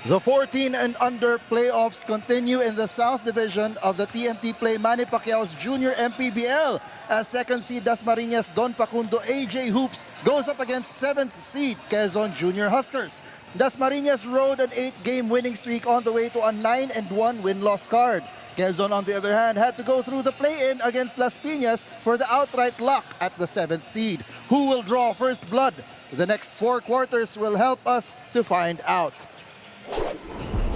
The 14 and under playoffs continue in the South Division of the TMT Play Manny Pacquiao's Junior MPBL as second seed Dasmariñas Don Facundo AJ Hoops goes up against 7th seed Quezon Junior Huskers. Dasmariñas rode an 8-game winning streak on the way to a 9-1 win-loss card. Quezon, on the other hand, had to go through the play-in against Las Piñas for the outright lock at the 7th seed. Who will draw first blood? The next 4 quarters will help us to find out.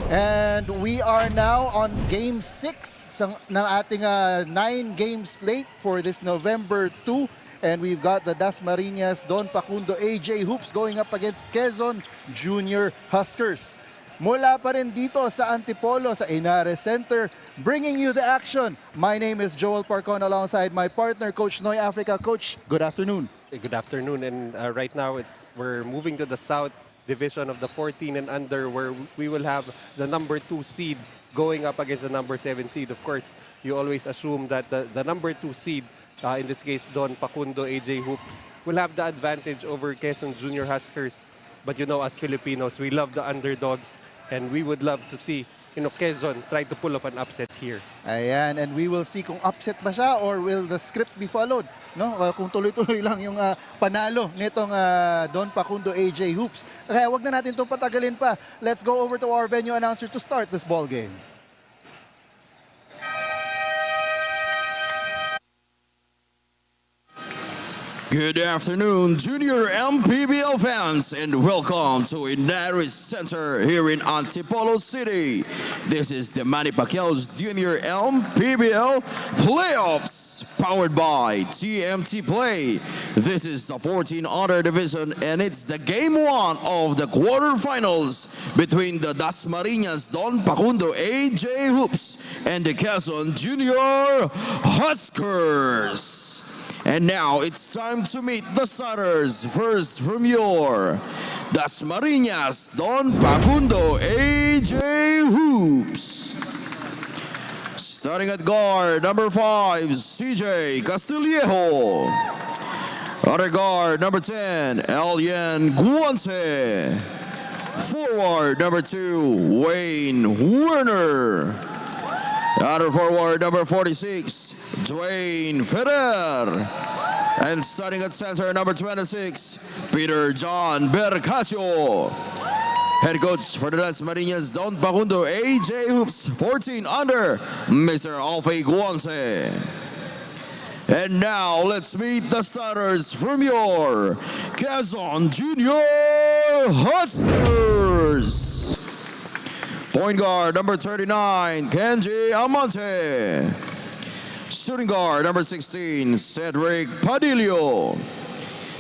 And we are now on Game 6 ng ating 9-game slate for this November 2. And we've got the Dasmariñas Don Facundo AJ Hoops going up against Quezon Junior Huskers. Mula pa rin dito sa Antipolo sa Ynares Center, bringing you the action. My name is Joel Parcon alongside my partner, Coach Noy Africa. Coach, good afternoon. Good afternoon, and right now we're moving to the South Division of the 14 and under, where we will have the number 2 seed going up against the number 7 seed. Of course, you always assume that the number 2 seed, in this case Don Facundo AJ Hoops, will have the advantage over Quezon Junior Huskers. But you know, as Filipinos, we love the underdogs, and we would love to see Quezon try to pull off an upset here. Ayan, and we will see kung upset ba siya or will the script be followed. No? Kung tuloy-tuloy lang yung panalo nitong Don Facundo AJ Hoops. Kaya wag na natin itong patagalin pa. Let's go over to our venue announcer to start this ball game. Good afternoon, Junior MPBL fans, and welcome to Ynares Center here in Antipolo City. This is the Manny Pacquiao's Junior MPBL Playoffs, powered by TMT Play. This is the 14 under division, and it's the Game 1 of the quarterfinals between the Dasmariñas Don Facundo AJ Hoops and the Quezon Junior Huskers. And now it's time to meet the starters. First from your Dasmariñas Don Facundo AJ Hoops. Starting at guard, number 5, CJ Castillejo. Other guard, number 10, Elian Guance. Forward, number 2, Wayne Werner. Other forward, number 46, Dwayne Ferrer. And starting at center, number 26, Peter John Bercasio. Head coach for the Dasmariñas Don Facundo AJ Hoops 14 under, Mr. Alfie Guance. And now let's meet the starters from your Quezon Junior Huskers. Point guard, number 39, Kenji Amante. Shooting guard, number 16, Cedric Padillo.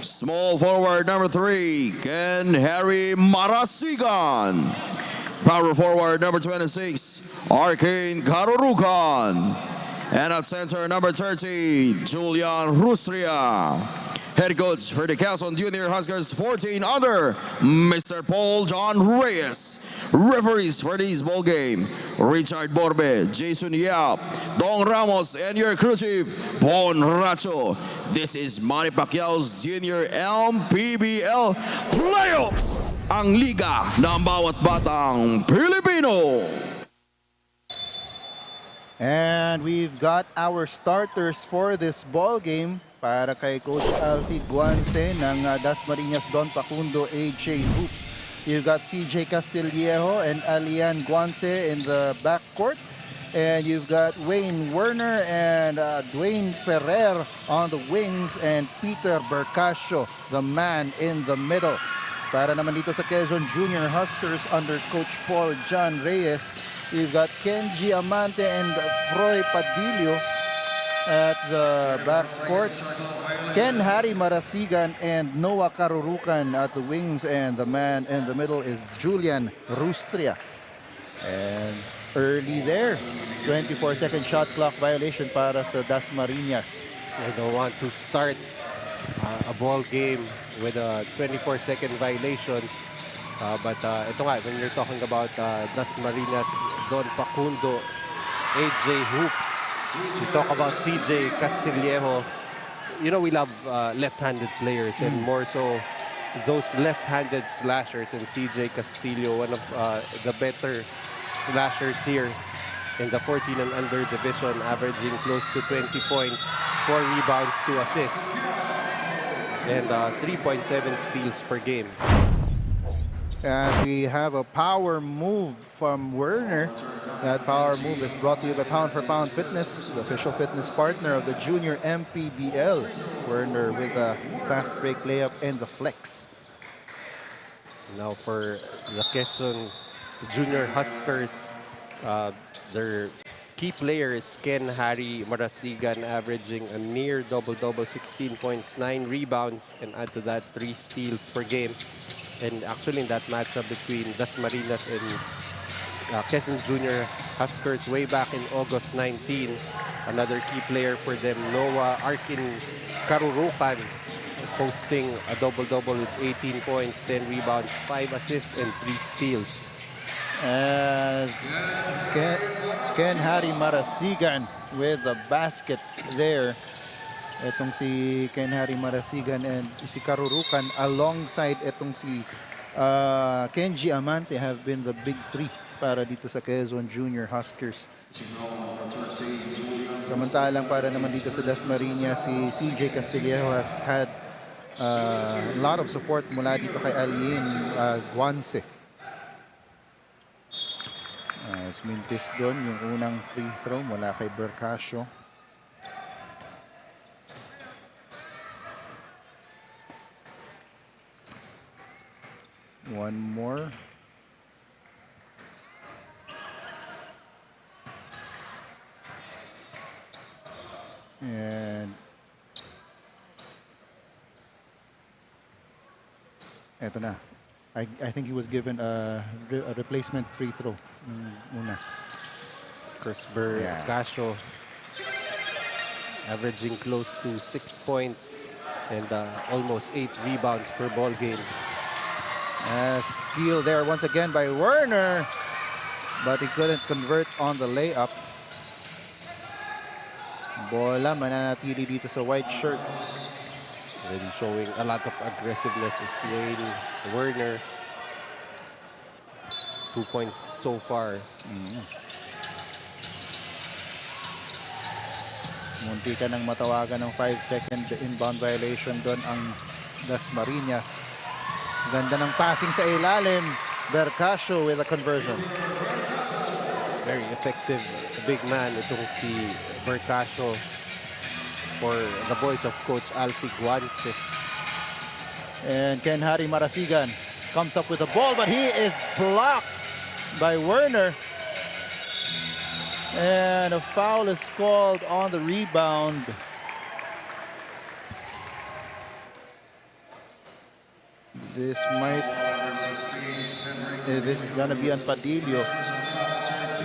Small forward, number 3, Ken Harry Marasigan. Power forward, number 26, Arcane Karurukan. And at center, number 30, Julian Rustria. Head coach for the Quezon Junior Huskers 14 under, Mr. Paul John Reyes. Referees for this ball game, Richard Borbe, Jason Yap, Dong Ramos, and your crew chief, Bon Racho. This is Manny Pacquiao's Junior MPBL Playoffs, ang liga ng bawat batang Pilipino. And we've got our starters for this ball game para kay Coach Alfie Guance ng Dasmariñas Don Facundo AJ Hoops. You've got CJ Castillejo and Alian Guance in the backcourt. And you've got Wayne Werner and Dwayne Ferrer on the wings, and Peter Bercasio, the man in the middle. Para naman dito sa Quezon Junior Huskers under Coach Paul John Reyes, you've got Kenji Amante and Froy Padillo at the backcourt. Ken Harry Marasigan and Noah Karurukan at the wings, and the man in the middle is Julian Rustria. And early there, 24-second shot clock violation para sa Dasmariñas. I don't want to start a ball game with a 24-second violation. But ito nga, when you're talking about Dasmariñas Don Facundo AJ Hoops, you talk about CJ Castillejo. You know, we love left-handed players, and more so those left-handed slashers, and CJ Castillo, one of the better slashers here in the 14 and under division, averaging close to 20 points, 4 rebounds, 2 assists, and 3.7 steals per game. And we have a power move from Werner. That power move is brought to you by Pound for Pound Fitness, the official fitness partner of the Junior MPBL. Werner with a fast break layup and the flex. Now for the Quezon Junior Huskers, their key player is Ken Harry Marasigan, averaging a near double-double, 16 points, 9 rebounds, and add to that 3 steals per game. And actually in that matchup between Dasmarinas and Quezon Junior Huskers way back in August 19, another key player for them, Noah Arkin Karurukan, posting a double-double with 18 points, 10 rebounds, 5 assists, and 3 steals. As Ken Harry Marasigan with the basket there. Itong si Ken Harry Marasigan and si Karurukan alongside itong si Kenji Amante have been the big three para dito sa Quezon Junior Huskers. Samantalang para naman dito sa Dasmariñas, si CJ Castillo has had a lot of support mula dito kay Alien Guanse. Mintis doon yung unang free throw mula kay Bercasio. One more. And eto na. I think he was given a replacement free throw. Una. Chris Bercasio averaging close to 6 points and almost 8 rebounds per ball game. Steal there once again by Werner, but he couldn't convert on the layup. Bola mananatili dito sa white shirts. Really showing a lot of aggressiveness is Wayne Werner. 2 points so far. Munti ka nang matawagan ng 5-second inbound violation doon ang Dasmariñas. Ganda ng passing sa ilalim. Bercasio with a conversion. Very effective big man itong si Bercasio for the boys of Coach Alfie Guanse. And Ken Harry Marasigan comes up with the ball, but he is blocked by Werner. And a foul is called on the rebound. This is gonna be on Padillo.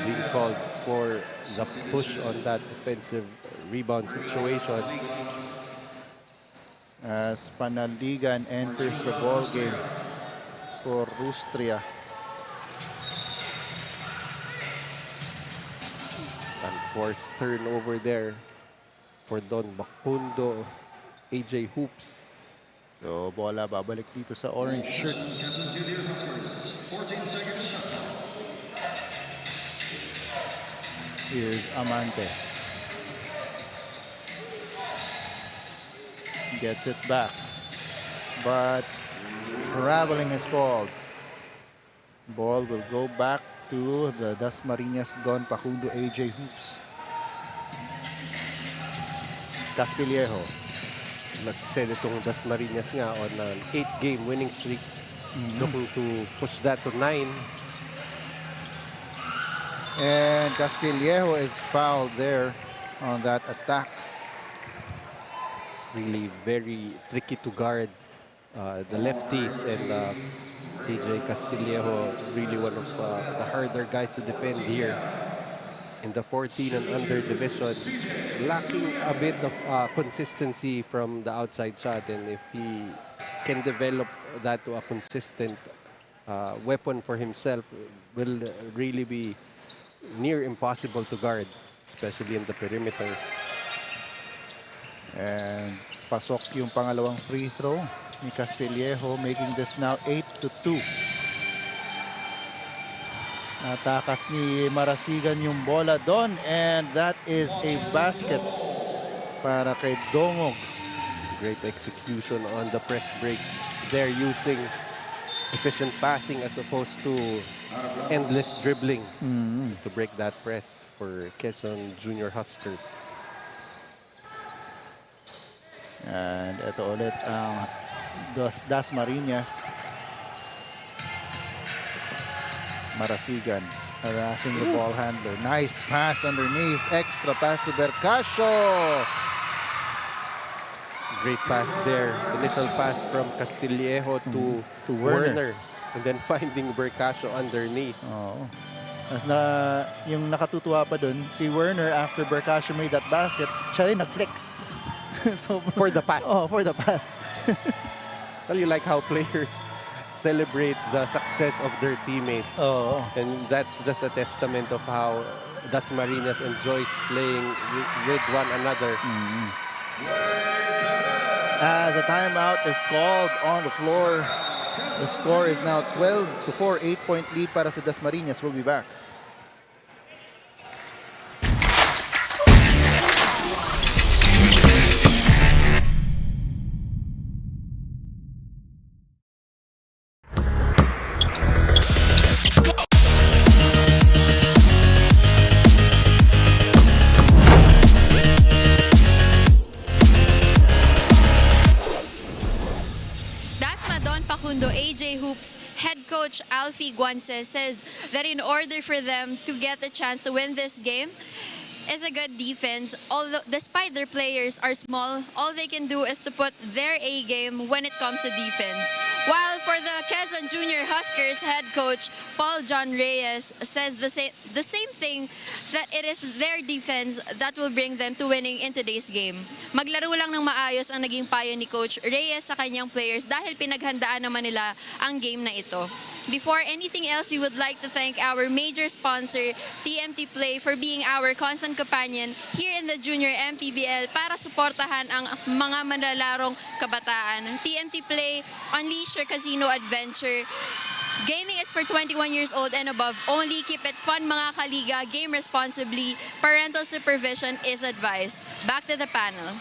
Being called for the push on that offensive rebound situation. As Panaligan enters the ball game for Rustria. Unforced turnover there for Don Bacundo, AJ Hoops. So, bola babalik dito sa orange shirts. Here's Amante. Gets it back. But traveling is called. Ball will go back to the Dasmariñas Don Pacundo AJ Hoops. Castillejo. Nasa itong Dasmarinas nga on an 8-game winning streak. Looking to push that to 9. And Castillejo is fouled there on that attack. Really very tricky to guard the lefties, and CJ Castillejo really one of the harder guys to defend here in the 14 and under division, lacking a bit of consistency from the outside shot, and if he can develop that to a consistent weapon for himself, will really be near impossible to guard, especially in the perimeter. And pasok yung pangalawang free throw ni Castillejo, making this now 8-2. Natakas ni Marasigan yung bola doon, and that is a basket para kay Dongog. Great execution on the press break. They're using efficient passing as opposed to endless dribbling to break that press for Quezon Junior Huskers. And ito ulit ang Dasmariñas. Marasigan harassing the ball handler. Nice pass underneath. Extra pass to Bercasio. Great pass there. Initial pass from Castillejo to Werner. And then finding Bercasio underneath. Oo. As na, yung nakatutuwa pa dun, si Werner after Bercasio made that basket, siya rin nag-flex. So, For the pass. Oh, for the pass. Well, you like how players celebrate the success of their teammates. Oo. And that's just a testament of how Dasmarinas enjoys playing with one another. As a timeout is called on the floor. The score is now 12-4, 8-point lead para sa Dasmariñas. We'll be back. AJ Hoops head coach Alfie Guanse says that in order for them to get the chance to win this game is a good defense. Although despite their players are small, all they can do is to put their A game when it comes to defense. While for the Quezon Junior Huskers head coach Paul John Reyes says the same thing, that it is their defense that will bring them to winning in today's game. Maglaro lang ng maayos ang naging payo ni Coach Reyes sa kanyang players dahil pinaghandaan naman nila ang game na ito. Before anything else, we would like to thank our major sponsor, TMT Play, for being our constant companion here in the Junior MPBL para suportahan ang mga manalarong kabataan. TMT Play, unleash your casino adventure. Gaming is for 21 years old and above only. Keep it fun, mga kaliga. Game responsibly. Parental supervision is advised. Back to the panel.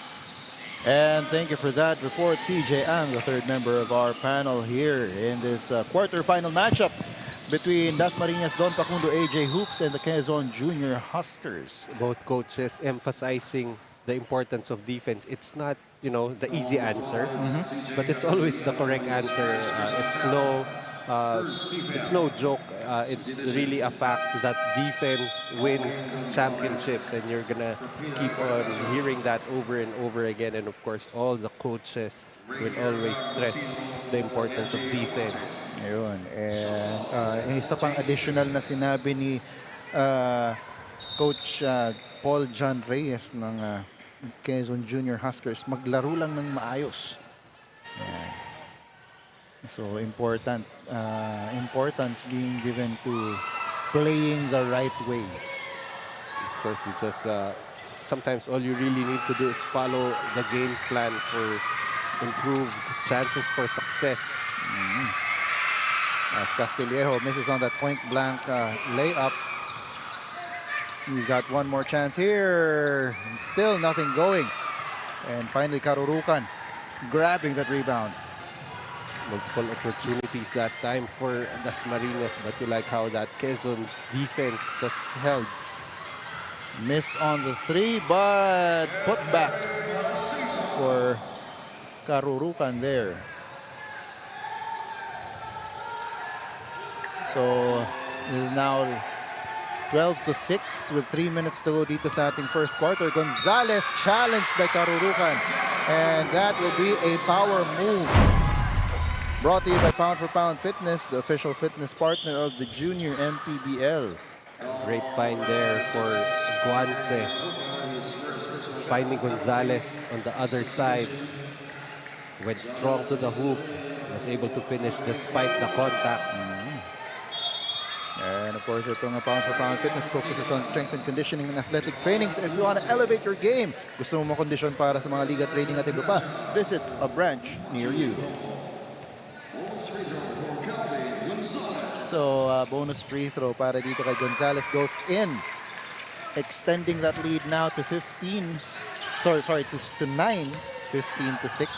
And thank you for that report, CJ Ang, the third member of our panel here in this quarterfinal matchup between Dasmariñas Don Facundo AJ Hoops and the Quezon Junior Huskers. Both coaches emphasizing the importance of defense. It's not, the easy answer, but it's always the correct answer. It's no joke. It's really a fact that defense wins championships, and you're gonna keep on hearing that over and over again. And of course, all the coaches will always stress the importance of defense. Ayun. And isa pang additional na sinabi ni Coach Paul John Reyes ng Quezon Junior Huskers, maglaro lang ng maayos. Yan. So importance being given to playing the right way. Of course, you just sometimes all you really need to do is follow the game plan for improved chances for success. As Castillejo misses on that point-blank layup. He's got one more chance here. Still nothing going. And finally, Karurukan grabbing that rebound. Multiple opportunities that time for Dasmarinas, but you like how that Quezon defense just held. Miss on the three, but put back for Karurukan there. So it is now 12-6 with 3 minutes to go dito sa ating first quarter. Gonzalez challenged by Karurukan, and that will be a power move. Brought to you by Pound for Pound Fitness, the official fitness partner of the Junior MPBL. Great find there for Guanse. Finding Gonzalez on the other side. Went strong to the hoop. Was able to finish despite the contact. And of Of course, itong pound for pound fitness focuses on strength and conditioning and athletic trainings. If you want to elevate your game, gusto mo makondisyon para sa mga liga training at iba pa, visit a branch near you. So, bonus free throw para dito kay Gonzalez goes in, extending that lead now to 15. Sorry, to 9, 15-6.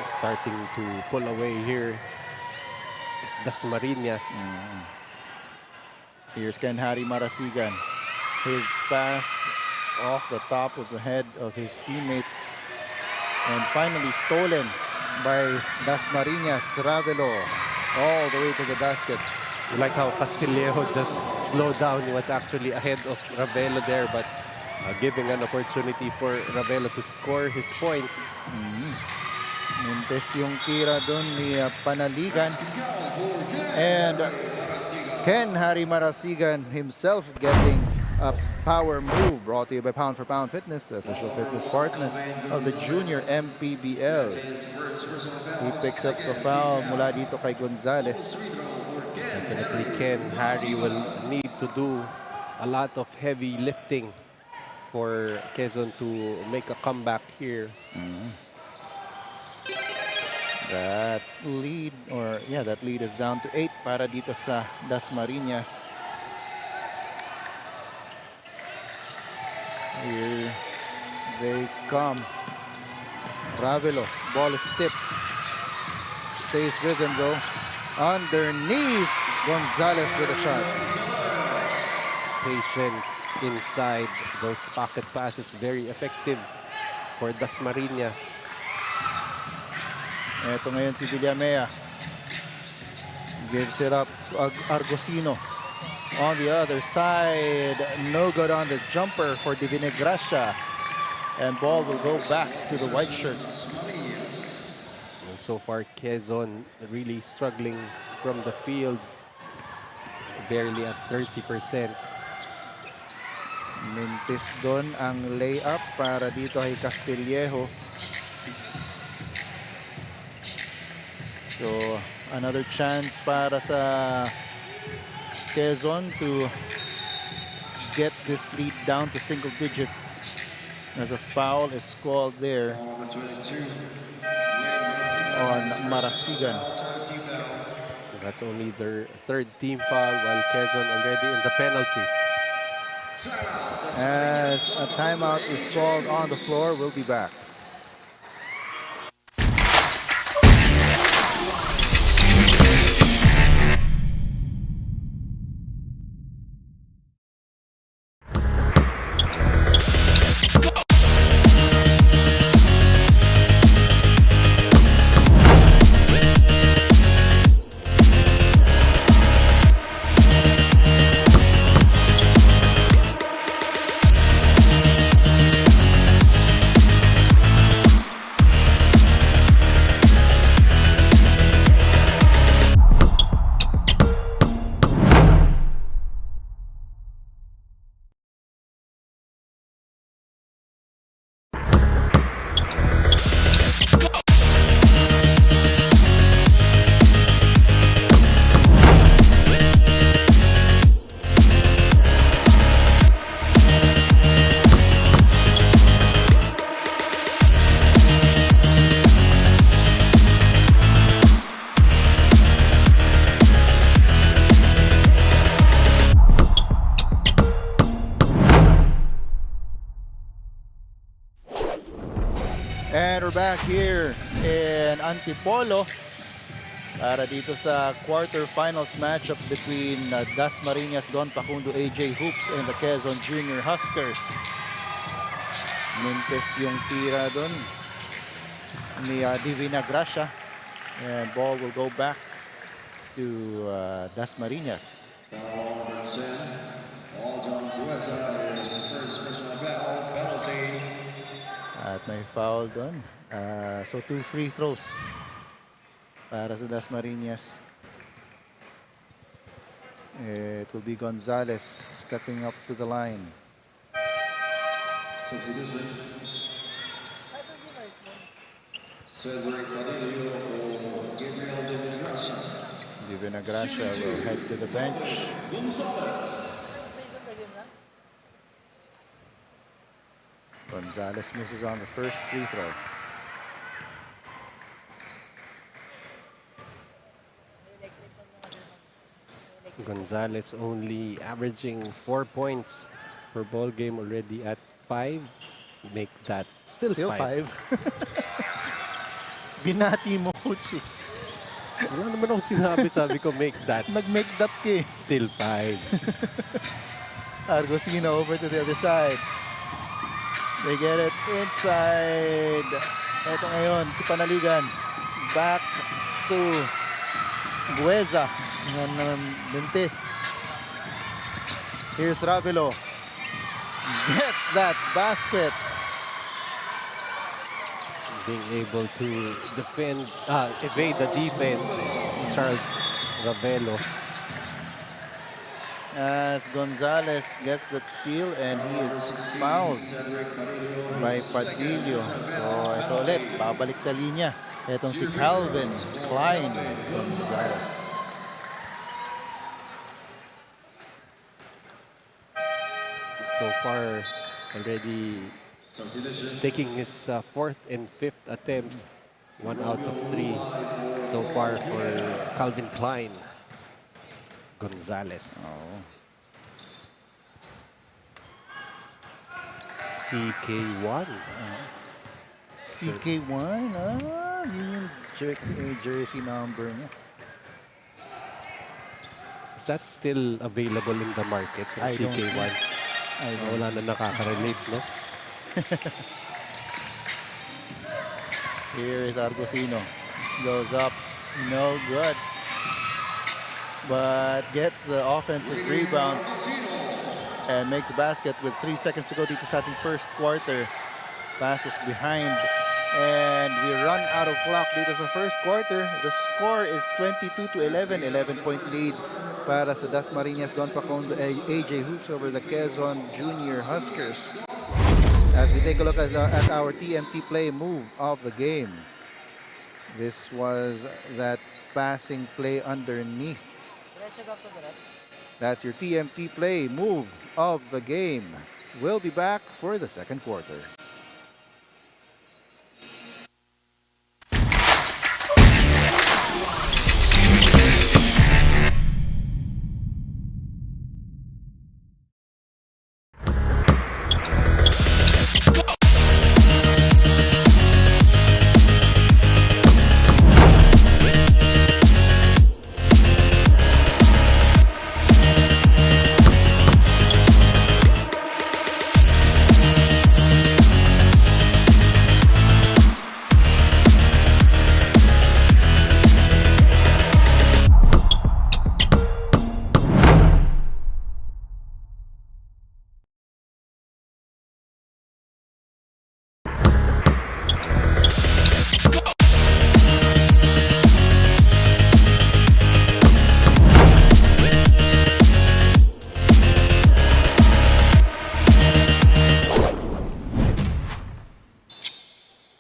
Starting to pull away here is Dasmariñas. Here's Ken Harry Marasigan. His pass off the top of the head of his teammate. And finally stolen by Dasmariñas. Ravelo all the way to the basket. You like how Castillejo just slowed down. He was actually ahead of Ravelo there, but giving an opportunity for Ravelo to score his points. Mintes yung tira doon ni Panaligan. And Ken Harry Marasigan himself getting a power move brought to you by Pound for Pound Fitness, the official fitness partner of the junior MPBL. He picks up the foul mula dito kay Gonzalez. Definitely Ken Harry will need to do a lot of heavy lifting for Quezon to make a comeback here. That lead is down to 8 para dito sa Dasmariñas. Here they come. Ravelo, ball is tipped. Stays with him though. Underneath, Gonzalez with a shot. Patience inside those pocket passes, very effective for Dasmariñas. Ito ngayon si Villamea. Gives it up to Argosino. On the other side, no good on the jumper for Divine Gracia. And ball will go back to the white shirts. And so far, Quezon really struggling from the field. Barely at 30%. Mintis doon ang layup para dito kay Castillejo. So, another chance para sa Quezon to get this lead down to single digits. As a foul is called there on Marasigan. That's only their third team foul, while Quezon already in the penalty. As a timeout is called on the floor, we'll be back. And we're back here in Antipolo para dito sa quarterfinals matchup between Dasmariñas Don Pacundo AJ Hoops and the Quezon Junior Huskers. Mintes yung tira doon ni Divina Gracia, and ball will go back to Dasmariñas. At may foul doon. So 2 free throws para sa Dasmariñas. It will be Gonzalez stepping up to the line. Substitution. Vinagracia will head to the bench. Gonzalez misses on the first free throw. Gonzalez only averaging 4 points per ball game, already at 5. Make that still 5. 5. Binati mo, coach. Wala naman ako sinabi. Sabi ko, make that. Nag-make that kay. Still 5. Argosino over to the other side. They get it inside. Ito ngayon, si Panaligan. Back to Bueza. Bentis. Here's Ravelo. Gets that basket. Being able to defend, evade the defense. Charles Ravelo. As Gonzalez gets that steal and he is fouled by Padillo. So ito ulit, babalik sa linya. Itong si Calvin Klein Gonzalez. So far, already taking his 4th and 5th attempts. 1 out of 3 so far for Calvin Klein Gonzalez. CK1. CK1, yun yung jersey number niya. Is that still available in the market? Yung CK1? Wala na nakaka-relate, no? Here is Argosino. Goes up, no good. But gets the offensive rebound and makes the basket with 3 seconds to go dito sa ating first quarter. Pass was behind and we run out of clock dito sa first quarter. The score is 22-11, 11-point lead para sa Dasmariñas Don Pacondo AJ Hoops over the Quezon Junior Huskers. As we take a look at our TMT play move of the game. This was that passing play underneath. That's your TMT play move of the game. We'll be back for the second quarter.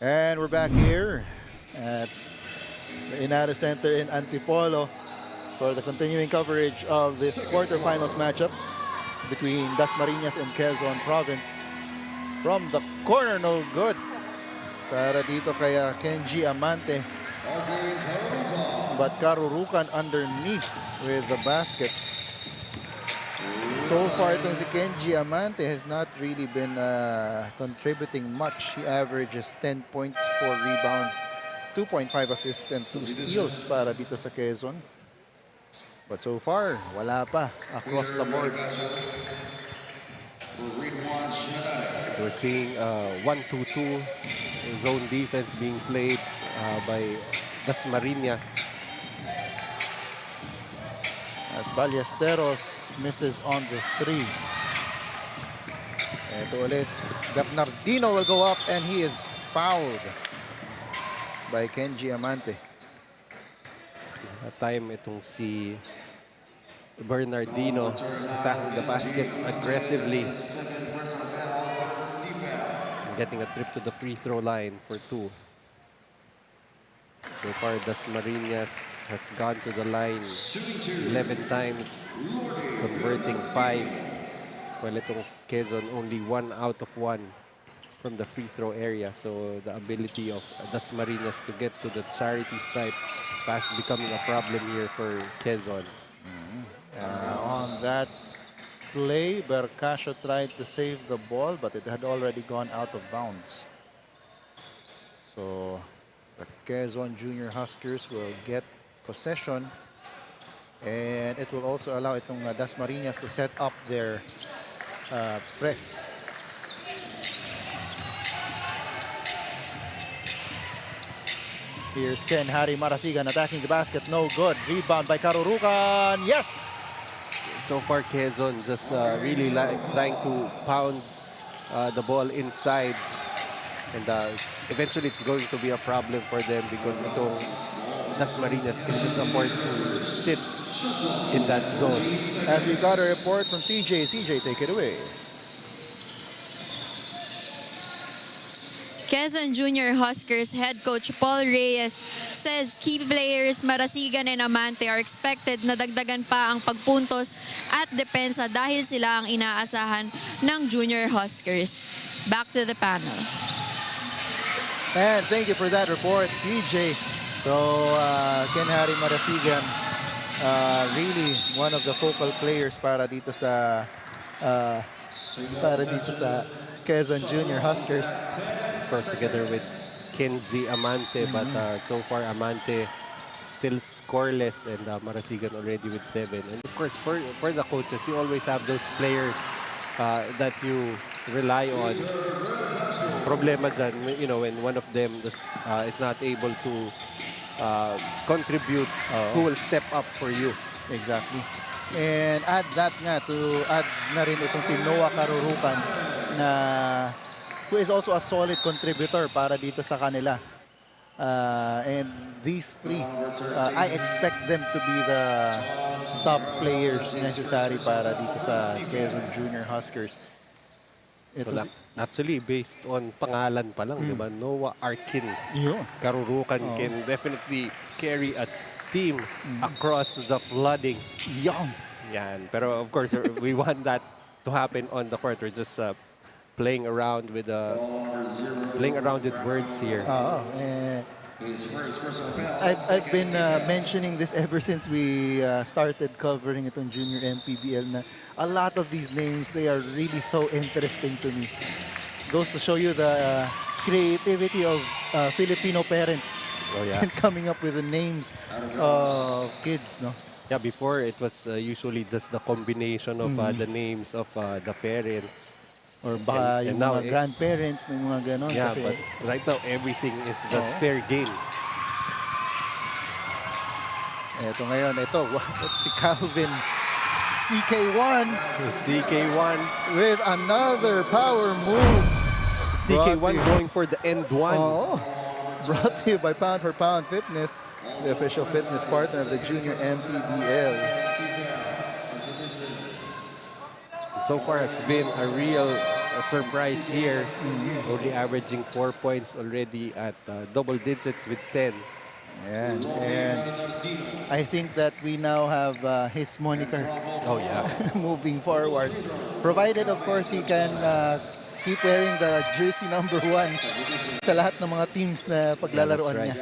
And we're back here at the Ynares Center in Antipolo for the continuing coverage of this quarterfinals matchup between Dasmariñas and Quezon Province. From the corner, no good. Para dito kaya Kenji Amante. But Karurukan underneath with the basket. So far, itong si Kenji Amante has not really been contributing much. He averages 10 points, 4 rebounds, 2.5 assists, and 2 steals para dito sa Quezon. But so far, wala pa across the board. We're seeing 1-2-2 zone defense being played by Dasmariñas. As Ballesteros misses on the 3. Ito ulit. Bernardino will go up and he is fouled by Kenji Amante. That time itong si Bernardino attacking the basket aggressively. And getting a trip to the free throw line for 2. So far, Dasmariñas has gone to the line 11 times, converting 5. While itong Quezon only 1 out of 1 from the free throw area. So the ability of Dasmarinas to get to the charity stripe fast becoming a problem here for Quezon. On that play, Bercasio tried to save the ball, but it had already gone out of bounds. So the Quezon Junior Huskers will get possession, and it will also allow itong Dasmariñas to set up their press. Here's Ken Harry Marasigan attacking the basket. No good. Rebound by Karurukan. Yes! So far, Quezon just really trying to pound the ball inside. And eventually, it's going to be a problem for them because itong Dasmarinas can just afford to sit in that zone. As we got a report from CJ. CJ, take it away. Quezon Junior Huskers head coach Paul Reyes says key players Marasigan and Amante are expected na dagdagan pa ang pagpuntos at depensa dahil sila ang inaasahan ng Junior Huskers. Back to the panel. And thank you for that report, CJ. So, Ken Harry Marasigan, really one of the focal players para dito sa Quezon Junior Huskers. Of course, together with Kenji Amante, but so far Amante still scoreless and Marasigan already with 7. And of course, for the coaches, you always have those players that you rely on. Problema dyan, you know, when one of them just, is not able to contribute, who will step up for you. Exactly. And add that nga to add na rin itong si Noah Karurukan na who is also a solid contributor para dito sa kanila. And these three, I expect them to be the top players necessary para dito sa Quezon Junior Huskers. Well, actually, based on pangalan pa lang, di ba? Noah Arkin Karurukan can definitely carry a team across the flooding. Yan. Pero of course, we want that to happen on the court. We're just playing around with words here. I've been mentioning this ever since we started covering itong Junior MPBL na a lot of these names, they are really so interesting to me. Goes to show you the creativity of Filipino parents in coming up with the names of kids, no? Yeah, before it was usually just the combination of the names of the parents. Or baka yung now, mga grandparents ng mga ganon. Yeah, kasi, but right now everything is just fair game. Ito ngayon, si Calvin CK1. CK1 with another power move. CK1 going for the end one. Brought to you by Pound for Pound Fitness, the official fitness partner of the Junior MPBL. So far, it's been a real surprise here. Only averaging 4 points already at double digits with 10. And I think that we now have his moniker. Oh, yeah. Moving forward. Provided, of course, he can keep wearing the jersey number 1 sa lahat ng mga teams na paglalaroan niya.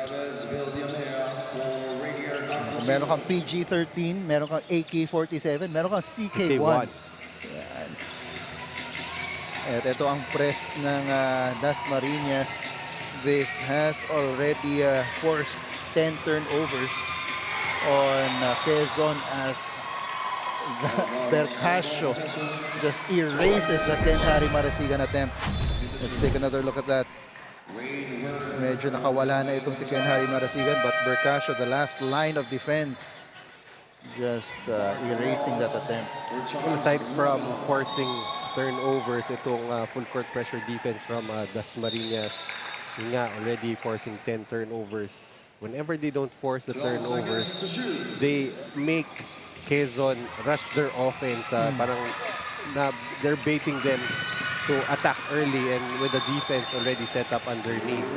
Meron kang PG-13, meron kang AK-47, meron kang CK1. At ito ang press ng Dasmariñas. This has already forced 10 turnovers on Quezon as Bercasio just erases a Ken Harry Marasigan attempt. Let's take another look at that. Medyo nakawala na itong si Ken Harry Marasigan, but Bercasio, the last line of defense, just erasing that attempt. Well, aside from forcing turnovers, itong full court pressure defense from Dasmariñas, yun nga, already forcing 10 turnovers. Whenever they don't force the turnovers, they make Quezon rush their offense. Parang they're baiting them to attack early and with the defense already set up underneath.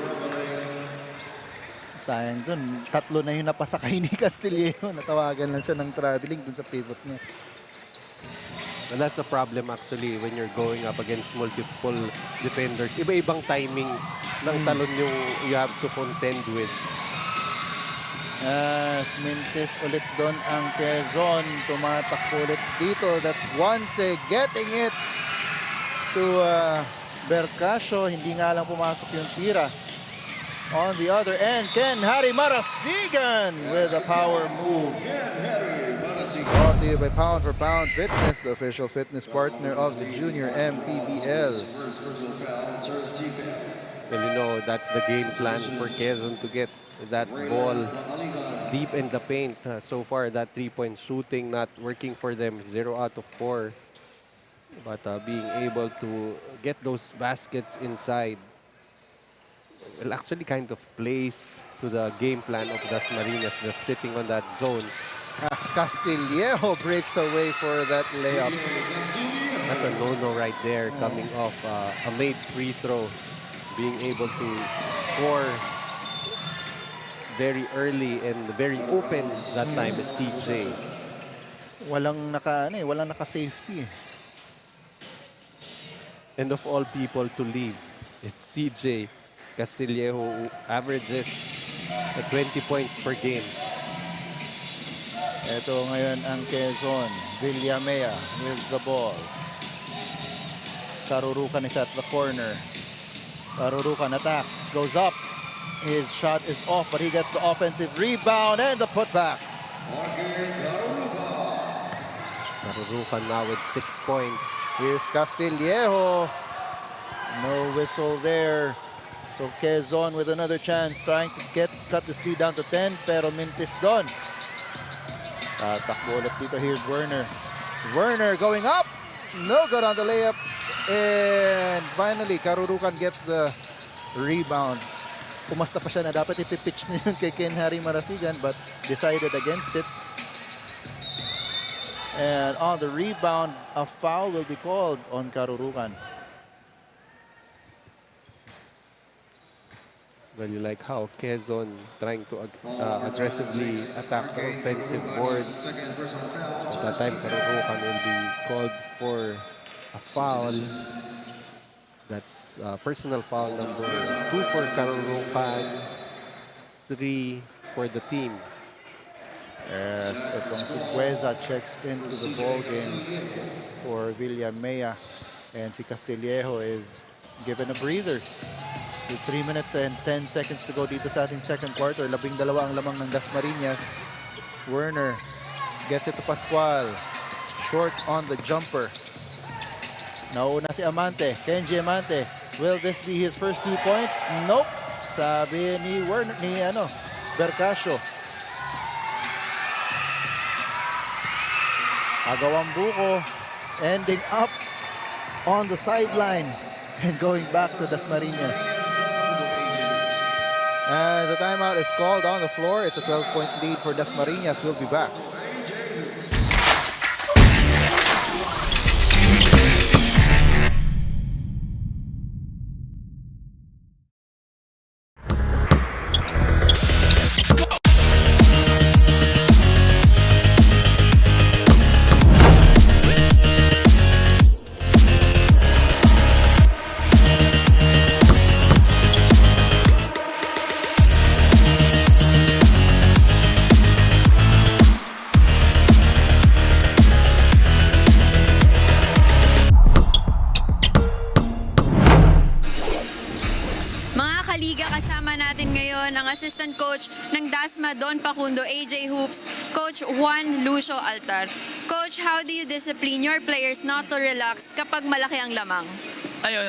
Sayang dun. 3 na yung napasakay ni Castillejo. Natawagan lang siya ng traveling dun sa pivot niya. And that's a problem actually when you're going up against multiple defenders. Iba-ibang timing ng talon yung you have to contend with. Mintis ulit doon ang Quezon. Tumatakbo ulit dito. That's Guanse getting it to Bercasio. Hindi nga lang pumasok yung tira. On the other end, Ken Harry Marasigan with a power move. Brought to you by Pound for Pound Fitness, the official fitness partner of the Junior MPBL. Well, you know, that's the game plan for Quezon to get that ball deep in the paint. So far, that three-point shooting not working for them, 0 out of 4. But being able to get those baskets inside, well, actually kind of plays to the game plan of Dasmarinas, just sitting on that zone. As Castillejo breaks away for that layup. That's a no-no right there, coming off a made free throw. Being able to score very early and very open that time is CJ. Walang naka-safety. And of all people to leave, it's CJ Castillejo, who averages 20 points per game. Ito ngayon ang Quezon. Villamea with the ball. Karurukan is at the corner. Karurukan attacks, goes up. His shot is off, but he gets the offensive rebound and the putback. Karurukan now with 6 points. Here's Castillejo. No whistle there. So Quezon with another chance, trying to cut this lead down to 10, pero Mintis doon. Takbo ulit dito. Here's Werner. Werner going up. No good on the layup. And finally, Karurukan gets the rebound. Pumasta pa siya na dapat ipipitch na yun kay Ken Harry Marasigan, but decided against it. And on the rebound, a foul will be called on Karurukan. Well, you like how Quezon trying to aggressively attack the offensive board. At that time, Karurukan will be called for a foul. That's personal foul number 2 for Karurukan, 3 for the team. Yes, itong si Cueza checks into the ball game for Villamea. And si Castillejo is given a breather. With 3 minutes and 10 seconds to go dito sa ating second quarter. 12 ang lamang ng Dasmariñas. Werner gets it to Pascual. Short on the jumper. Nauna si Amante. Kenji Amante. Will this be his first 2 points? Nope. Sabi ni Werner, Bercasio. Agawang buko. Ending up on the sideline and going back to Dasmariñas. As the timeout is called on the floor, it's a 12-point lead for Dasmariñas. We'll be back. Ang assistant coach ng Dasma, Don Pacundo, AJ Hoops, Coach Juan Lucio Altar. Coach, how do you discipline your players not to relax kapag malaki ang lamang? Ayun,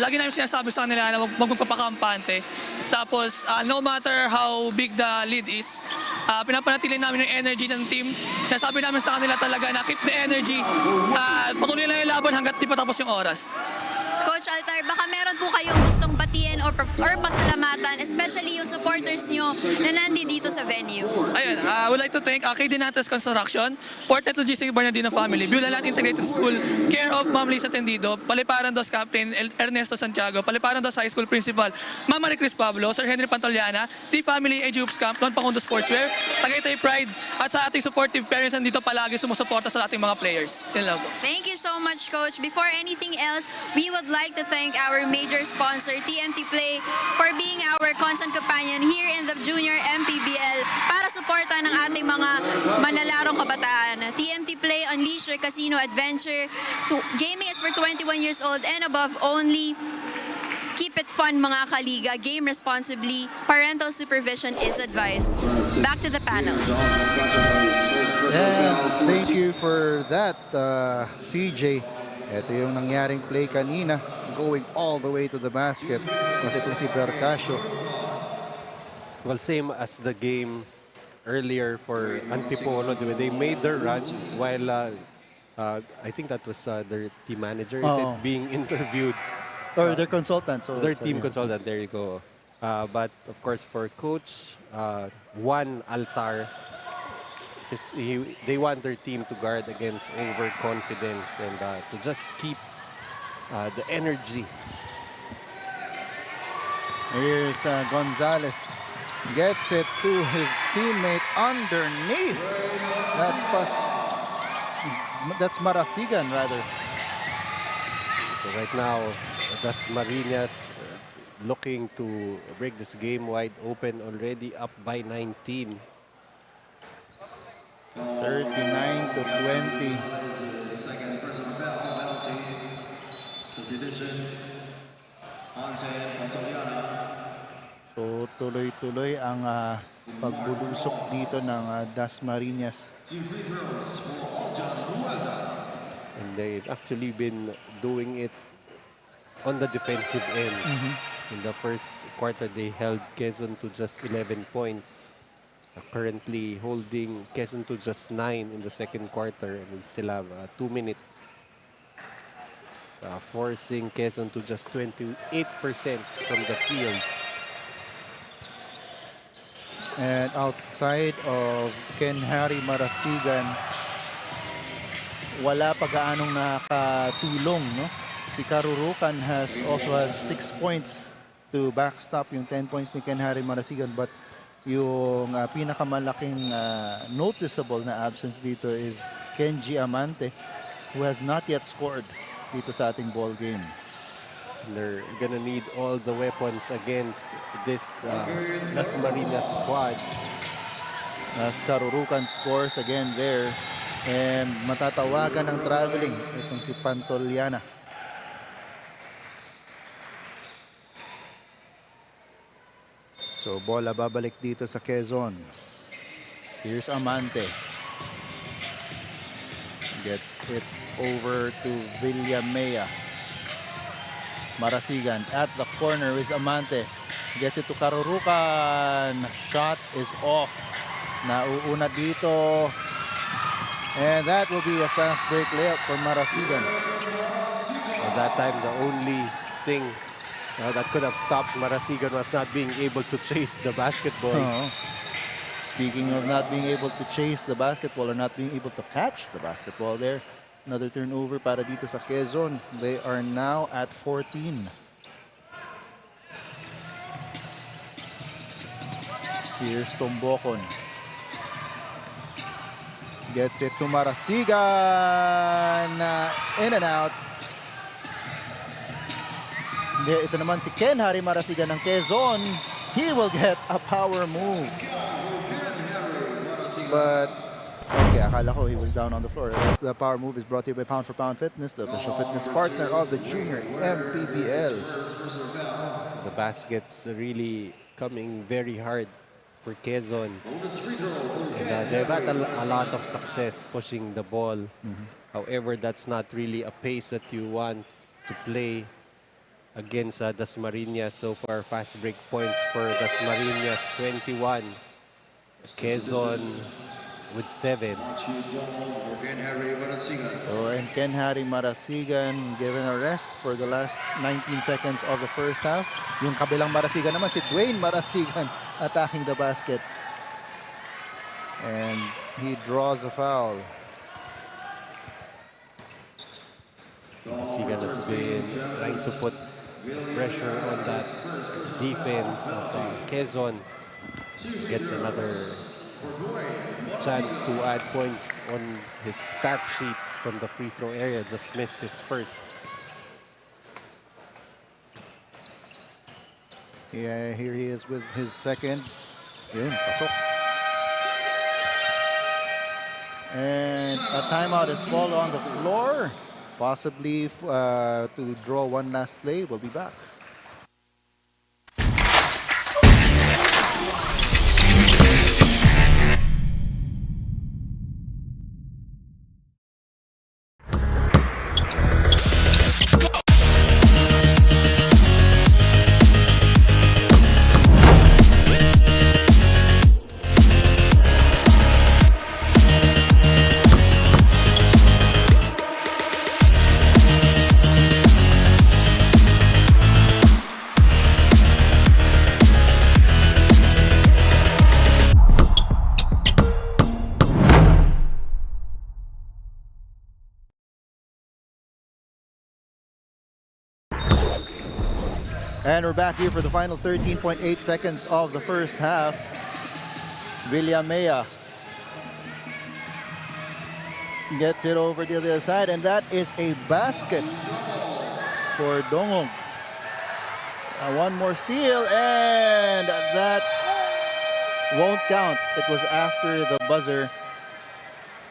lagi namin sinasabi sa kanila na huwag magpapakampante. Tapos, no matter how big the lead is, pinapanatili namin yung energy ng team. Sinasabi namin sa kanila talaga na keep the energy. Patuloy lang yung laban hanggat di pa tapos yung oras. Coach Altar, baka meron po kayong gustong batiin or pasalamatan pasalamatan, especially yung supporters nyo na nandito sa venue? Ayun, I would like to thank KD Natas Construction, Portet Logistics Bernardino Family, Bulalan Integrated School, care of Ma'am Lisa Tendido, Paliparan Dos Captain Ernesto Santiago, Paliparan Dos High School Principal, Ma'am Marie Cris Pablo, Sir Henry Pantoliana, The Family AG Hoops Camp, Don Pacundo Sportswear, Tagaytay Pride, at sa ating supportive parents nandito palagi sumusuporta sa ating mga players. Yan lang po. Thank you so much, Coach. Before anything else, we would like to thank our major sponsor, TMT Play, for being our constant companion here in the Junior MPBL para suporta ng ating mga manalarong kabataan. TMT Play, unleash your casino adventure. Gaming is for 21 years old and above only. Keep it fun, mga kaliga. Game responsibly. Parental supervision is advised. Back to the panel. Yeah, thank you for that, CJ. Ito yung nangyaring play kanina, going all the way to the basket. Kasi itong si Bertasio. Well, same as the game earlier for Antipolo. They made their run while I think that was their team manager is it, being interviewed. Or their consultant. So, Their team consultant, there you go. But of course, for Coach Juan Altar, they want their team to guard against overconfidence and to just keep the energy. Here's Gonzalez. Gets it to his teammate underneath. That's Marasigan, rather. So right now, Dasmarinas looking to break this game wide open, already up by 19. 39 to 20. So tuloy-tuloy ang pagbulusok dito ng Dasmariñas. And they've actually been doing it on the defensive end. In the first quarter, they held Quezon to just 11 points. Currently holding Quezon to just 9 in the second quarter, and we still have 2 minutes. Forcing Quezon to just 28% from the field. And outside of Ken Harry Marasigan, wala pa gaanong nakatulong, no? Si Karurukan also has 6 points to backstop yung 10 points ni Ken Harry Marasigan, but yung pinakamalaking noticeable na absence dito is Kenji Amante, who has not yet scored dito sa ating ball game. They're gonna need all the weapons against this Dasmarinas squad. As Karurukan scores again there, and matatawagan ng traveling itong si Pantoliana. So bola babalik dito sa Quezon. Here's Amante. Gets it over to Villamea. Marasigan at the corner is Amante. Gets it to Karurukan. Shot is off. Nauuna dito. And that will be a fast break layup for Marasigan. At that time, the only thing that could have stopped Marasigan was not being able to chase the basketball. Speaking of not being able to chase the basketball or not being able to catch the basketball there, another turnover para dito sa Quezon. They are now at 14. Here's Tombokon. Gets it to Marasigan. In and out. Ito naman si Ken Harry Marasigan ng Quezon. He will get a power move. But, okay, akala ko he was down on the floor. The power move is brought to you by Pound for Pound Fitness, the official fitness partner of the Junior MPBL. The baskets really coming very hard for Quezon. And they've had a lot of success pushing the ball. However, that's not really a pace that you want to play against Dasmariñas. So far, fast break points for Dasmariñas, 21. Quezon with 7. So, and Ken Harry Marasigan given a rest for the last 19 seconds of the first half. Yung kabilang Marasigan naman, si Dwayne Marasigan attacking the basket. And he draws a foul. Sigan has been trying to put pressure on that defense of Quezon. Gets another chance to add points on his stat sheet from the free throw area. Just missed his first. Yeah, here he is with his second. Yun, pasok. And a timeout is called on the floor. Possibly to draw one last play. We'll be back. And we're back here for the final 13.8 seconds of the first half. Villamea gets it over to the other side, and that is a basket for Dongong. One more steal, and that won't count. It was after the buzzer.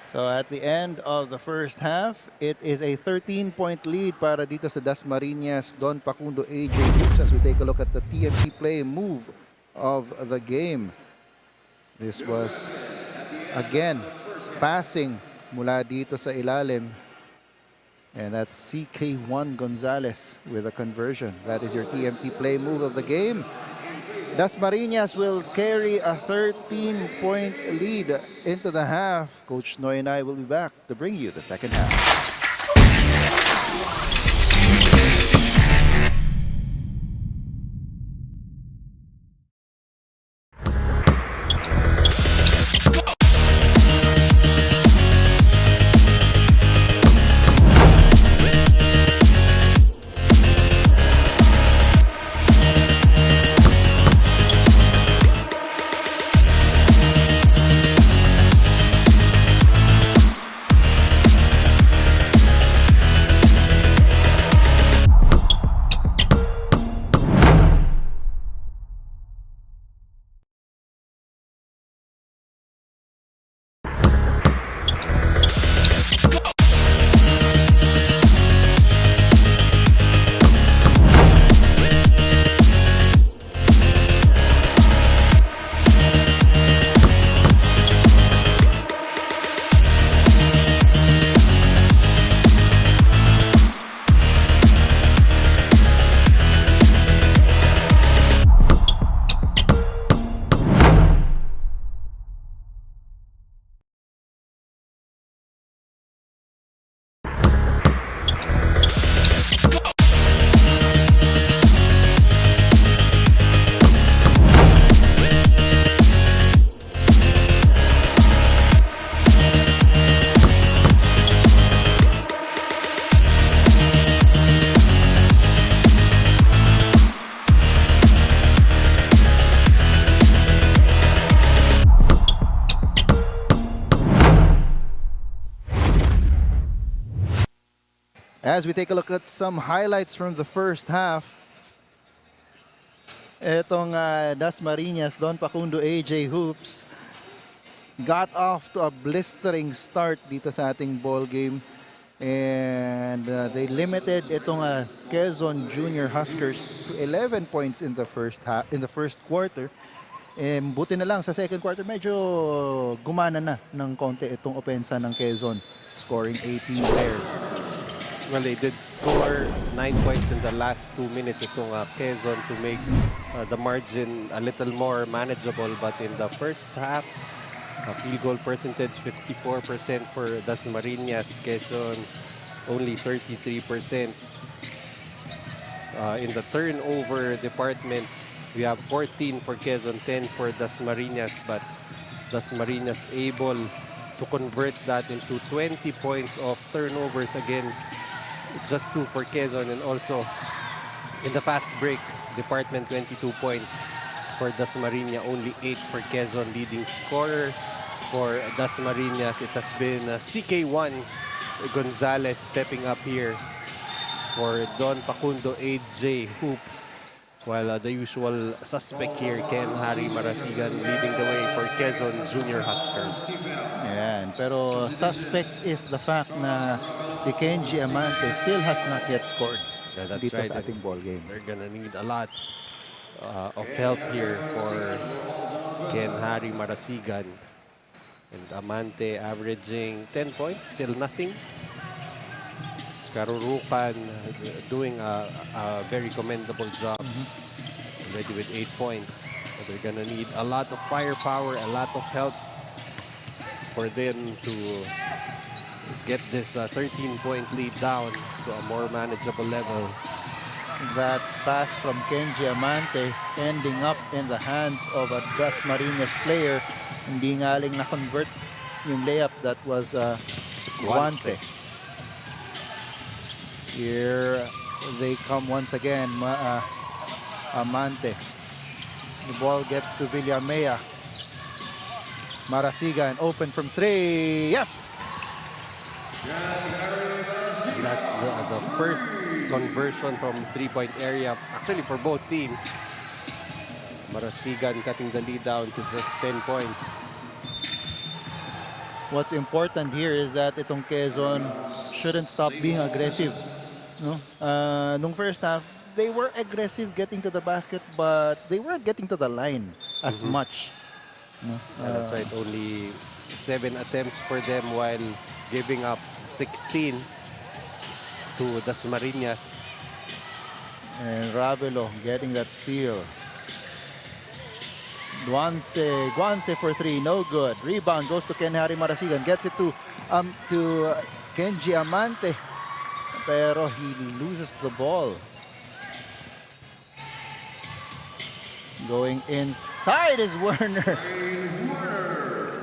So at the end of the first half, it is a 13-point lead para dito sa Dasmariñas, Don Facundo AJ Hoops as we take a look at the TMT play move of the game. This was, again, passing mula dito sa ilalim. And that's CK1 Gonzalez with a conversion. That is your TMT play move of the game. Dasmariñas will carry a 13-point lead into the half. Coach Noy and I will be back to bring you the second half. As we take a look at some highlights from the first half, etong Dasmariñas, Don Facundo AJ Hoops got off to a blistering start dito sa ating ball game. And they limited itong Quezon Junior Huskers to 11 points in the first quarter. Buti na lang sa second quarter, medyo gumana na ng konti itong opensa ng Quezon, scoring 18 there. Well, they did score 9 points in the last 2 minutes itong Quezon to make the margin a little more manageable. But in the first half, Field goal percentage 54% for Dasmariñas, Quezon only 33%. In the turnover department, we have 14 for Quezon, 10 for Dasmariñas, but Dasmariñas able to convert that into 20 points of turnovers against just 2 for Quezon, and also in the fast break department, 22 points for Dasmariñas, only 8 for Quezon. Leading scorer for Dasmariñas, it has been CK1 Gonzalez stepping up here for Don Pacundo AJ Hoops, while the usual suspect here, Ken Harry Marasigan, leading the way for Quezon Junior Huskers. Ayan, pero suspect is the fact na si Kenji Amante still has not yet scored Yeah, that's dito right. sa ating ball game. They're gonna need a lot of help here for Ken Harry Marasigan. And Amante averaging 10 points, still nothing. Karurukan doing a very commendable job, already with 8 points. But they're gonna need a lot of firepower, a lot of help for them to get this 13-point lead down to a more manageable level. That pass from Kenji Amante ending up in the hands of a Dasmariñas player. Hindi nga lang na-convert yung layup that was Guanse. Here they come once again, Amante. The ball gets to Villamea. Marasigan open from 3. Yes! That's the first conversion from three-point area, actually for both teams. Marasigan cutting the lead down to just 10 points. What's important here is that itong Quezon shouldn't stop being aggressive. No? Nung first half, they were aggressive getting to the basket, but they weren't getting to the line as much. No? That's right, only 7 attempts for them while giving up 16 to Dasmariñas. And Ravelo getting that steal. Guanse for 3, no good. Rebound goes to Ken Harry Marasigan, gets it to Kenji Amante, pero he loses the ball. Going inside is Werner.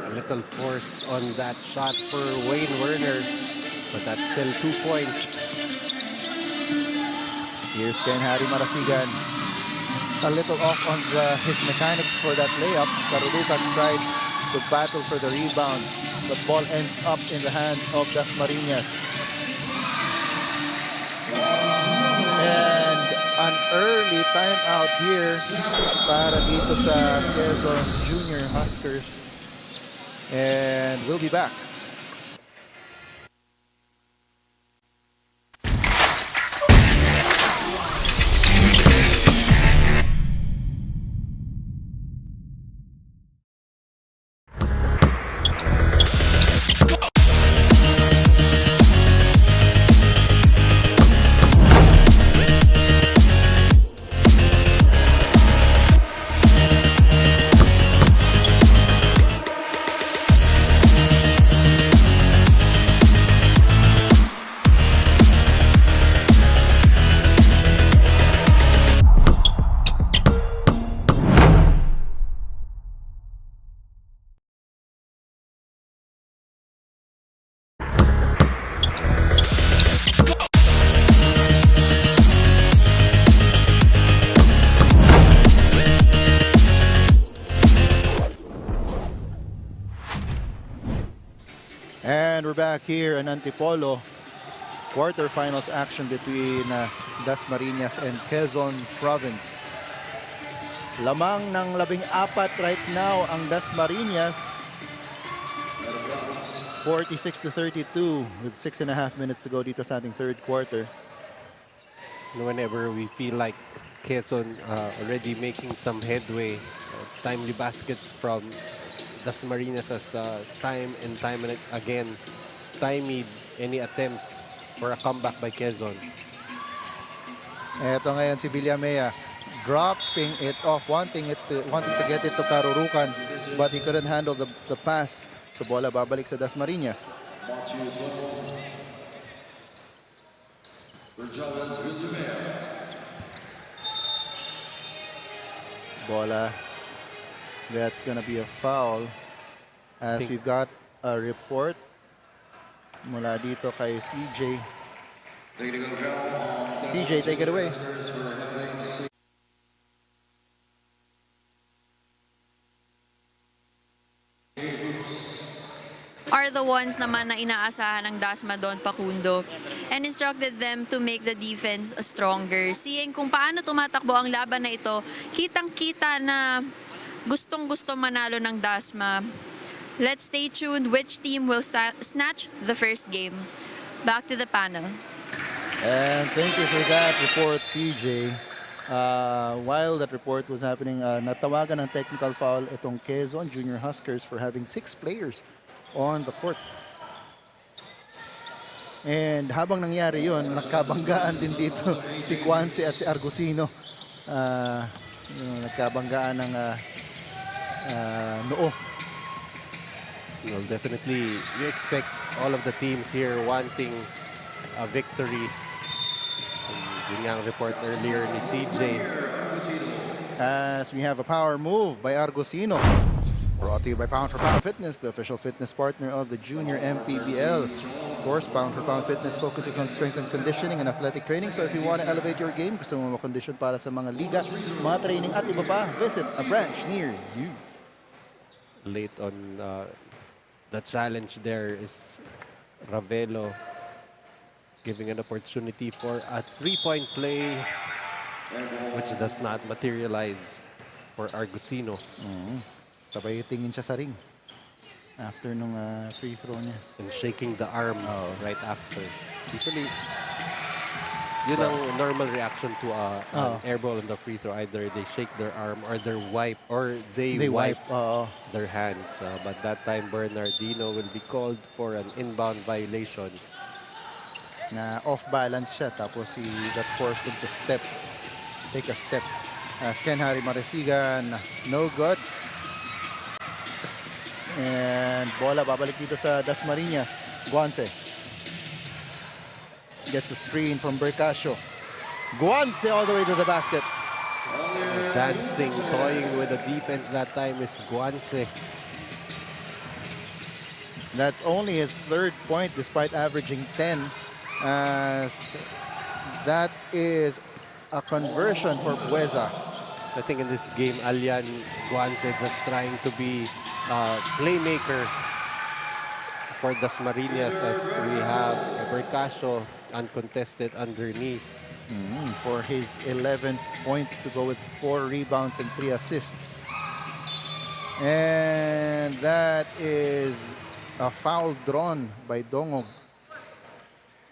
A little forced on that shot for Wayne Werner, but that's still 2 points. Here's Ken Harry Marasigan. A little off on his mechanics for that layup. Karurukan tried to battle for the rebound. The ball ends up in the hands of Dasmariñas. And an early timeout here para dito sa Quezon Junior Huskers. And we'll be back. And we're back here in Antipolo. Quarterfinals action between Dasmariñas and Quezon Province. Lamang ng 14 right now ang Dasmariñas. 46-32 with 6.5 minutes to go dito sa ating third quarter. Whenever we feel like Quezon already making some headway, timely baskets from Dasmariñas as time and again stymied any attempts for a comeback by Quezon. Eto ngayon si Villamea. dropping it off, wanting to get it to Karurukan, but he couldn't handle the pass. So bola babalik sa Dasmariñas. Bola, that's gonna be a foul as we've got a report mula dito kay CJ. CJ, take it away. Are the ones naman na inaasahan ng Dasma Don Pacundo and instructed them to make the defense stronger. Seeing kung paano tumatakbo ang laban na ito, kitang-kita na gustong-gusto manalo ng Dasma. Let's stay tuned which team will snatch the first game. Back to the panel. And thank you for that report, CJ. While that report was happening, natawagan ng technical foul itong Quezon Junior Huskers for having 6 players on the court. And habang nangyari yun, nagkabanggaan din dito si Quanse at si Argusino. Nagkabanggaan ng noo. Well, definitely, you expect all of the teams here wanting a victory. Yun nga ang report earlier ni CJ. As we have a power move by Argusino. Brought to you by Pound for Pound Fitness, the official fitness partner of the Junior MPBL. Of course, Pound for Pound Fitness focuses on strength and conditioning and athletic training. So if you want to elevate your game, gusto mo makondisyon para sa mga liga, mga training at iba pa, visit a branch near you. Late on the challenge there is Ravelo giving an opportunity for a 3-point play which does not materialize for Argusino. Sabay tingin siya sa ring after nung free throw niya. And shaking the arm right after. Usually, yun ang normal reaction to an air ball on the free throw. Either they shake their arm or they wipe their hands. But that time, Bernardino will be called for an inbound violation. Na off balance siya tapos he got forced to take a step. Kenhari Maresigan, no good. And bola babalik dito sa Dasmariñas. Guanse gets a screen from Bercasio. Guanse all the way to the basket. Dancing, toying with the defense that time is Guanse. That's only his 3rd point despite averaging 10. As that is a conversion for Bueza. I think in this game, Alian Guanse just trying to be playmaker for Dasmariñas as we have Bercasio uncontested underneath. For his 11th point to go with 4 rebounds and 3 assists. And that is a foul drawn by Dongog.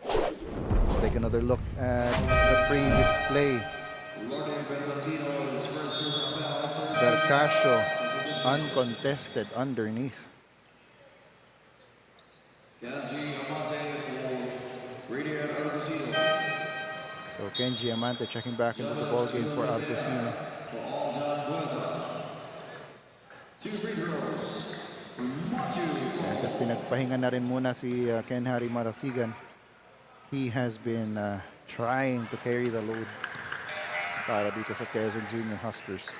Let's take another look at the previous play. Bercasio uncontested underneath. So Kenji Amante checking back into the ball game for Argusino. Tapos pinagpahinga na rin muna si Kenhari Marasigan. He has been trying to carry the load para dito sa Quezon Junior Huskers.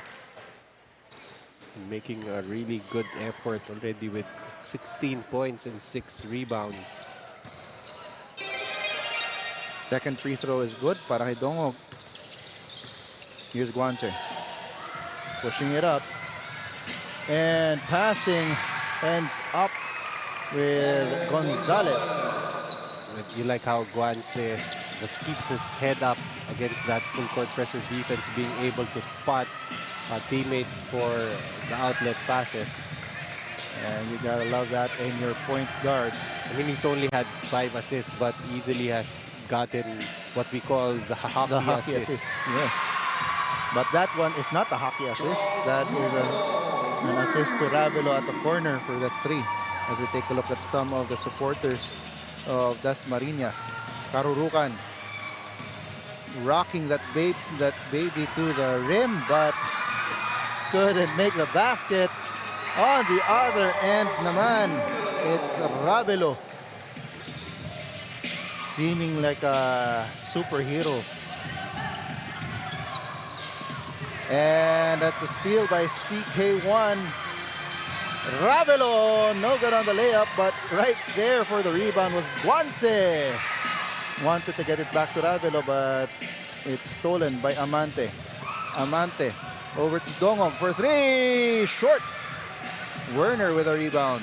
Making a really good effort already with 16 points and 6 rebounds. Second free throw is good para kay Dongog. Here's Guanse. Pushing it up. And passing ends up with Gonzalez. You like how Guanse just keeps his head up against that full court pressure defense, being able to spot teammates for the outlet passes. And you gotta love that in your point guard. I mean, he's only had 5 assists, but easily has gotten what we call the hockey assist. Yes. But that one is not a hockey assist. That is an assist to Ravelo at the corner for the 3. As we take a look at some of the supporters of Dasmariñas. Karurukan rocking that baby to the rim, but couldn't make the basket. On the other end naman, it's Ravelo. Seeming like a superhero. And that's a steal by CK1. Ravelo, no good on the layup, but right there for the rebound was Guanse. Wanted to get it back to Ravelo, but it's stolen by Amante. Amante over to Dongog for three. Short. Werner with a rebound.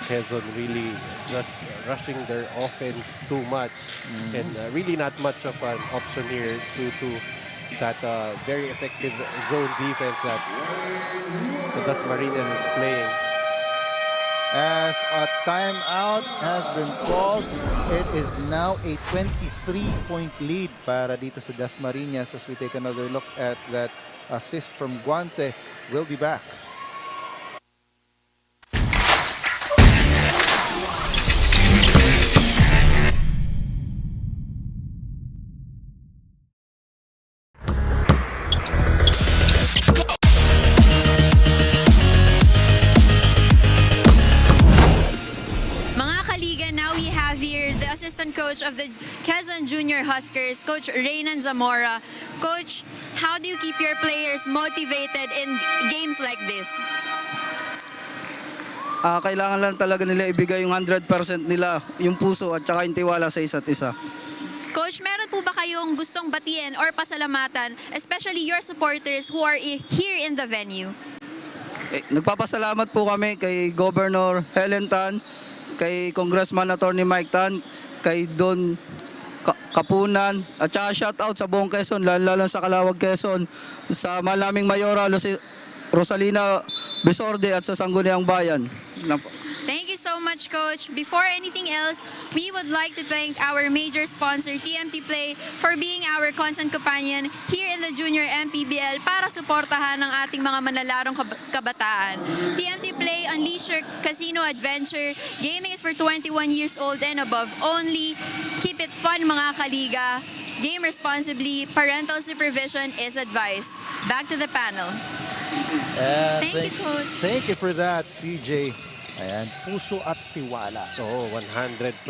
Quezon really just rushing their offense too much, and really not much of an option here due to that very effective zone defense that the Dasmarinas is playing. As a timeout has been called, it is now a 23-point lead para dito sa Dasmariñas as we take another look at that assist from Guanse. We'll be back. Assistant coach of the Quezon Junior Huskers, Coach Reynan Zamora. Coach, how do you keep your players motivated in games like this? Kailangan lang talaga nila ibigay yung 100% nila, yung puso at saka yung tiwala sa isa't isa. Coach, meron po ba kayong gustong batiin or pasalamatan, especially your supporters who are here in the venue? Nagpapasalamat po kami kay Governor Helen Tan, kay Congressman Attorney Mike Tan, kay Don Kapunan, at saka shout out sa buong Quezon, lalo sa Calawag Quezon, sa malaming Mayora Rosalina Bisorde at sa Sangguniang Bayan. Thank you so much, Coach. Before anything else, we would like to thank our major sponsor, TMT Play, for being our constant companion here in the Junior MPBL para suportahan ang ating mga manalarong kabataan. TMT Play, unleash your casino adventure. Gaming is for 21 years old and above only. Keep it fun, mga kaliga. Game responsibly. Parental supervision is advised. Back to the panel. Thank you, Coach. Thank you for that, CJ. Ayan, puso at tiwala. Oo, 100%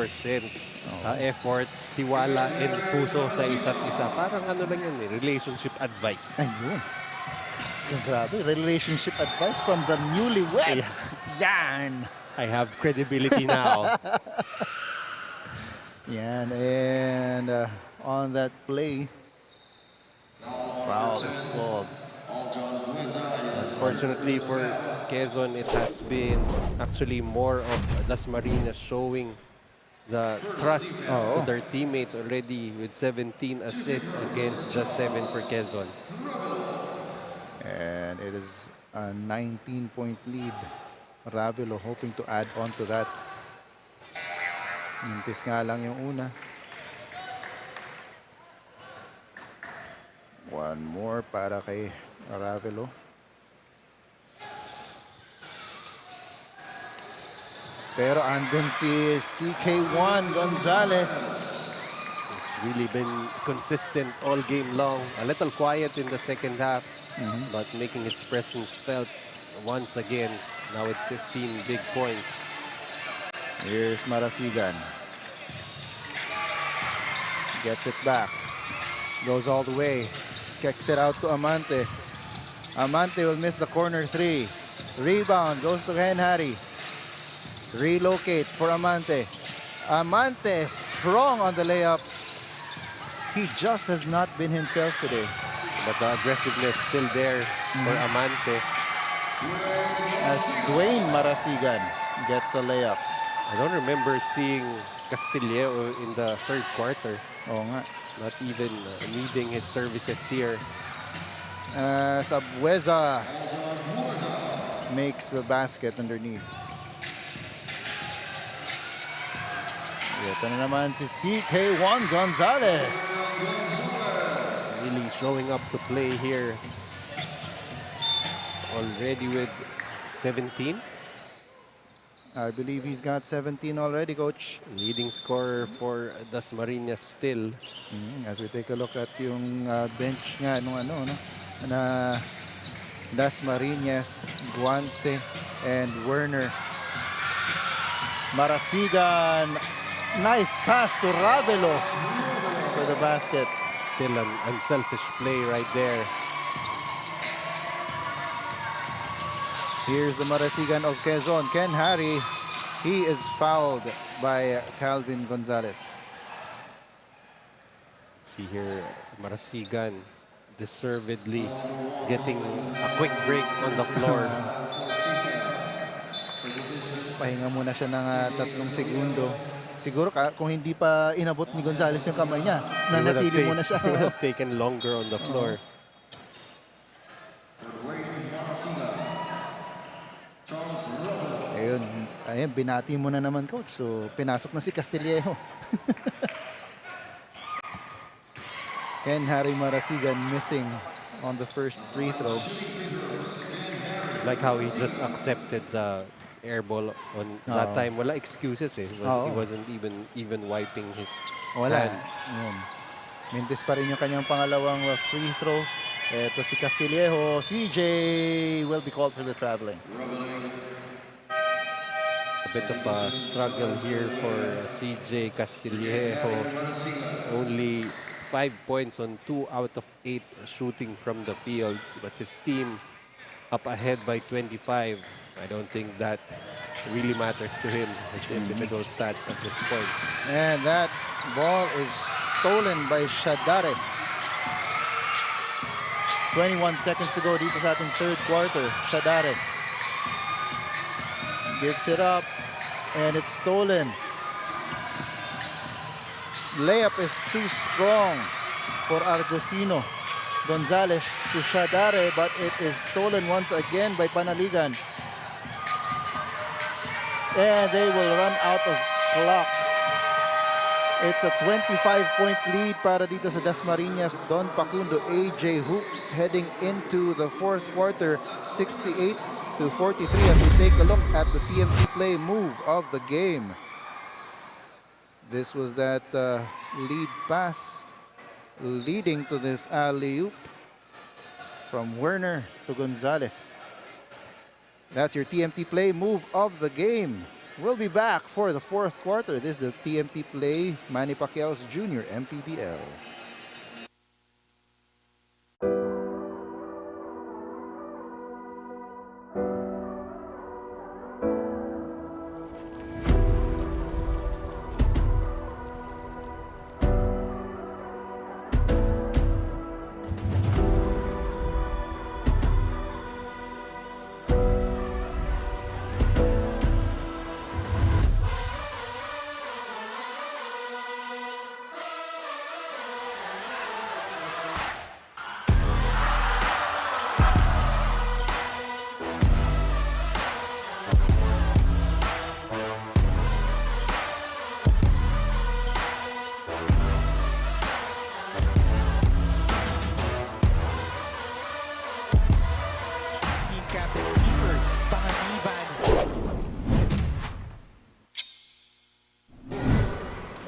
effort, tiwala, and puso sa isa't isa. Parang ano lang yan, relationship advice. Ayun. Grabe, relationship advice from the newlywed. Yan. I have credibility now. Yan, and on that play, foul is called. Unfortunately for Quezon, it has been actually more of Dasmarinas showing the trust to their teammates already with 17 assists against just 7 for Quezon. And it is a 19-point lead. Ravelo hoping to add on to that. Mintis nga lang yung una. One more para kay Ravelo. Pero andun si CK1 Gonzalez. It's really been consistent all game long. A little quiet in the second half, but making its presence felt once again. Now with 15 big points. Here's Marasigan. Gets it back. Goes all the way. Kicks it out to Amante. Amante will miss the corner three. Rebound goes to Henhari. Relocate for Amante. Amante strong on the layup. He just has not been himself today. But the aggressiveness still there for Amante. As Dwayne Marasigan gets the layup. I don't remember seeing Castillejo in the third quarter. Oo nga. Not even needing his services here. Sabueza makes the basket underneath. Ito na naman si CK1 Gonzalez. Really showing up to play here. Already with 17. I believe he's got 17 already, Coach. Leading scorer for Dasmariñas still. As we take a look at yung bench nga nung ano, no? Na Dasmariñas, Guanse, and Werner. Marasigan, nice pass to Ravelo for the basket. Still an unselfish play right there. Here's the Marasigan of Quezon, Ken Harry. He is fouled by Calvin Gonzalez. See here, Marasigan deservedly getting a quick break on the floor. Pahinga muna siya ng 3 segundo. Siguro kung hindi pa inabot ni Gonzalez yung kamay niya, nanatili muna siya. He would have taken longer on the floor. Ayun, binati mo na naman, Coach. So, pinasok na si Castillejo. Ken Harry Marasigan missing on the first free throw. Like how he just accepted the air ball on that time. Wala excuses eh. He wasn't even wiping his hands. Mintis pa rin yung kanyang pangalawang free throw. Ito si Castillejo. CJ will be called for the traveling. A bit of a struggle here for CJ Castillejo. Only 5 points on 2 out of 8 shooting from the field. But his team up ahead by 25. I don't think that really matters to him, his individual stats at this point. And that ball is stolen by Shadare. 21 seconds to go dito sa ating third quarter. Shadare gives it up and it's stolen. Layup is too strong for Argosino. Gonzalez to Shadare, but it is stolen once again by Panaligan. And they will run out of clock. It's a 25-point lead para dito sa Dasmariñas. Don Pacundo, AJ Hoops heading into the fourth quarter, 68-43 as we take a look at the TMT play move of the game. This was that lead pass leading to this alley-oop from Werner to Gonzalez. That's your TMT play move of the game. We'll be back for the fourth quarter. This is the TMT play, Manny Pacquiao's Junior MPBL.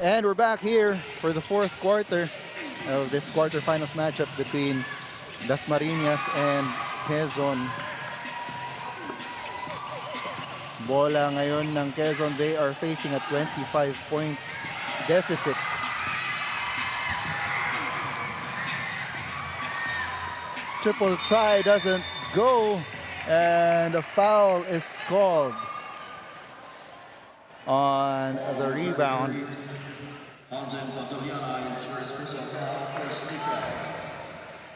And we're back here for the fourth quarter of this quarterfinals matchup between Dasmariñas and Quezon. Bola ngayon ng Quezon. They are facing a 25-point deficit. Triple try doesn't go, and a foul is called on the rebound.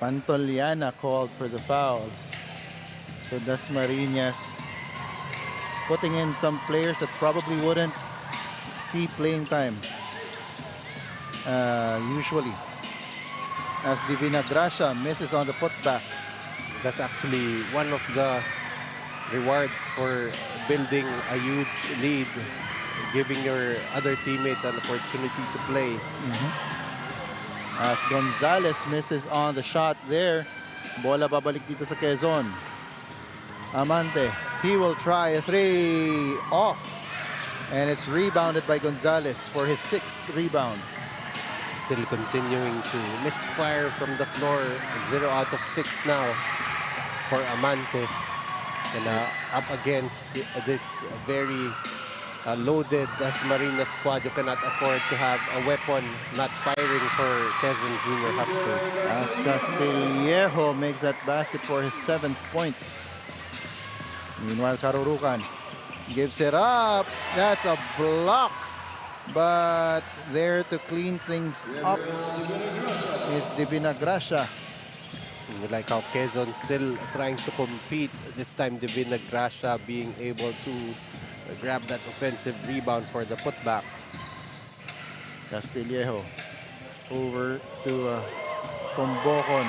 Pantoliana called for the foul. So Dasmariñas putting in some players that probably wouldn't see playing time usually. As Divina Gracia misses on the putback. That's actually one of the rewards for building a huge lead, giving your other teammates an opportunity to play. As Gonzalez misses on the shot there. Bola babalik dito sa Quezon. Amante, he will try a three off. And it's rebounded by Gonzalez for his 6th rebound. Still continuing to misfire from the floor. 0 out of 6 now for Amante. And up against this very loaded Dasmarinas squad, you cannot afford to have a weapon not firing for Quezon Junior Husker. As Castillejo makes that basket for his 7th point. Meanwhile, Karurukan gives it up. That's a block. But there to clean things up is Divina Gracia. You like how Quezon still trying to compete. This time Divina Gracia being able to grab that offensive rebound for the putback. Castillejo over to Tombocon.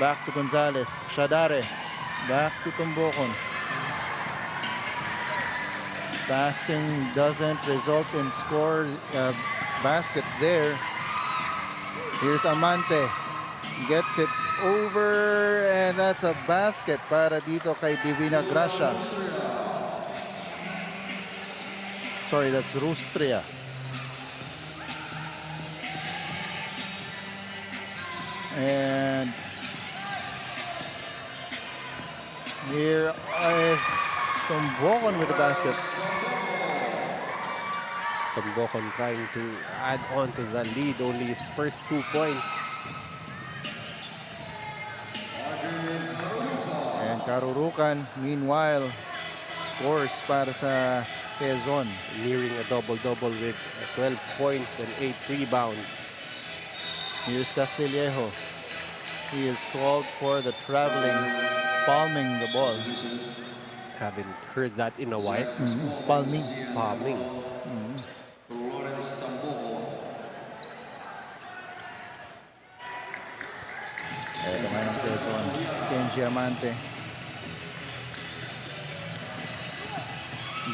Back to Gonzalez. Shadare. Back to Tombocon. Passing doesn't result in score basket there. Here's Amante. Gets it over and that's a basket para dito kay Divina Gracia. Sorry, that's Rustria. And here is Tombocon with the basket. Tombocon trying to add on to the lead, only his first 2 points. And Karurukan, meanwhile, scores para sa Quezon. Nearing a double-double with 12 points and 8 rebounds. Here's Castillejo. He is called for the traveling, palming the ball. Haven't heard that in a while. Palming. Palming. Ito naman ang Quezon. Kenji Amante.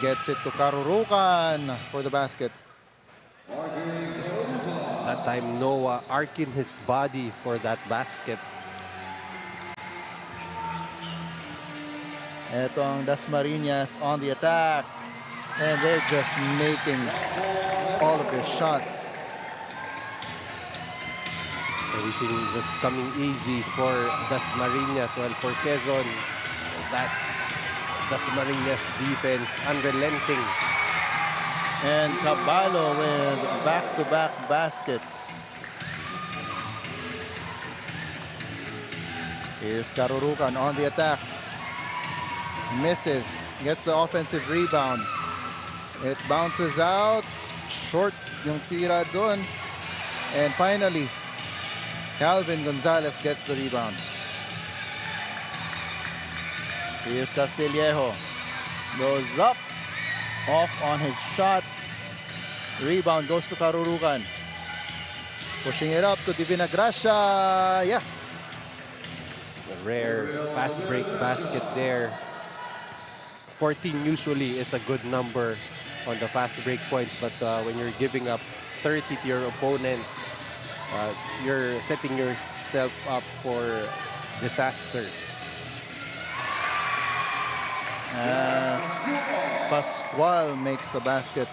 Gets it to Karurukan for the basket. That time Noah arcing his body for that basket. Ito ang Dasmariñas on the attack. And they're just making all of their shots. Everything just coming easy for Dasmariñas. While for Quezon, that Dasmariñas defense unrelenting. And Caballo with back-to-back baskets. Here's Karurukan on the attack. Misses. Gets the offensive rebound. It bounces out. Short yung tira doon. And finally, Calvin Gonzalez gets the rebound. Here's Castillejo. Goes up. Off on his shot. Rebound goes to Karurukan. Pushing it up to Divina Gracia. Yes. A rare fast break basket there. 14 usually is a good number on the fast break points, but when you're giving up 30 to your opponent, you're setting yourself up for disaster. As Pascual makes the basket.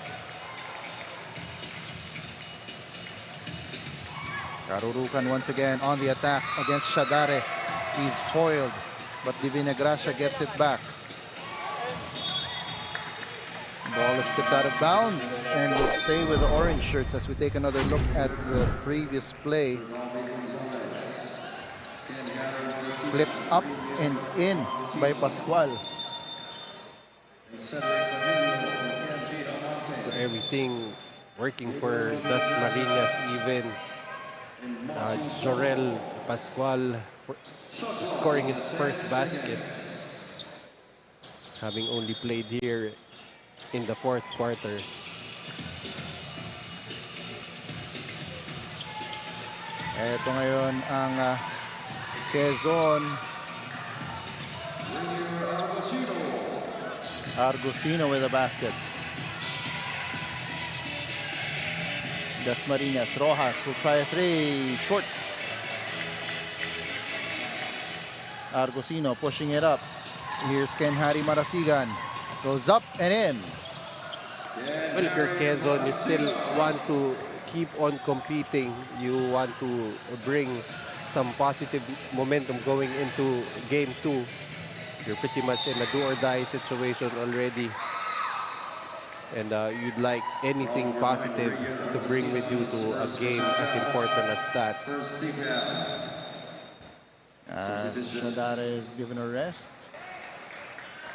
Karurukan once again on the attack against Shadare. He's foiled, but Divina Gracia gets it back. Ball is tipped out of bounds and will stay with the orange shirts as we take another look at the previous play. Flipped up and in by Pascual. So everything working for Dasmarinas, even Jorel Pascual scoring his first basket, having only played here in the 4th quarter. Ito ngayon ang Quezon. Argusino with a basket. Dasmariñas. Rojas will try a 3. Short. Argusino pushing it up. Here's Ken Harry Marasigan. Goes up and in. well, if you're Quezon, you still want to keep on competing. You want to bring some positive momentum going into game 2. You're pretty much in a do-or-die situation already. And you'd like anything positive to bring with you to a game as important as that. As Shadare is given a rest.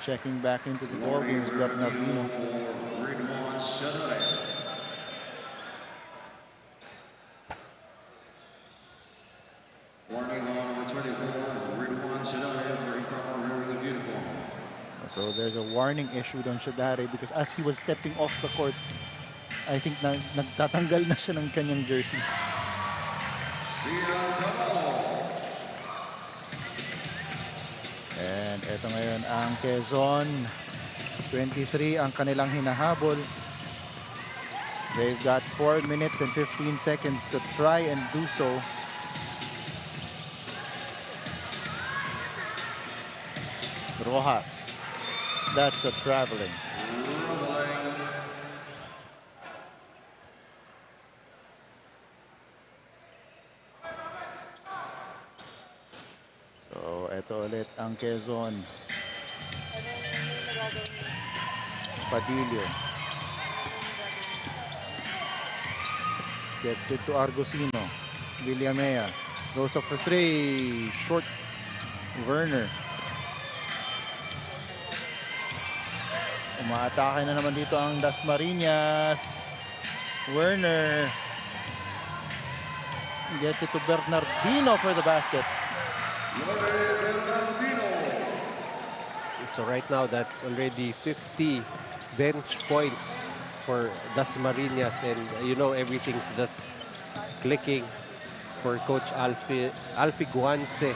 Checking back into the ball game is Bernardino. So there's a warning issued on Shadare because as he was stepping off the court, I think nagtatanggal na siya ng kanyang jersey. And eto ngayon ang Quezon. 23 ang kanilang hinahabol. They've got 4 minutes and 15 seconds to try and do so. Rojas. That's a traveling. So, eto ulit ang Quezon. Padillo. Gets it to Argosino. Villamea goes up for 3. Short. Werner. Umaatake na naman dito ang Dasmariñas. Werner gets it to Bernardino for the basket. So right now, that's already 50 bench points for Dasmarinas. And you know, everything's just clicking for Coach Alfie Guanse.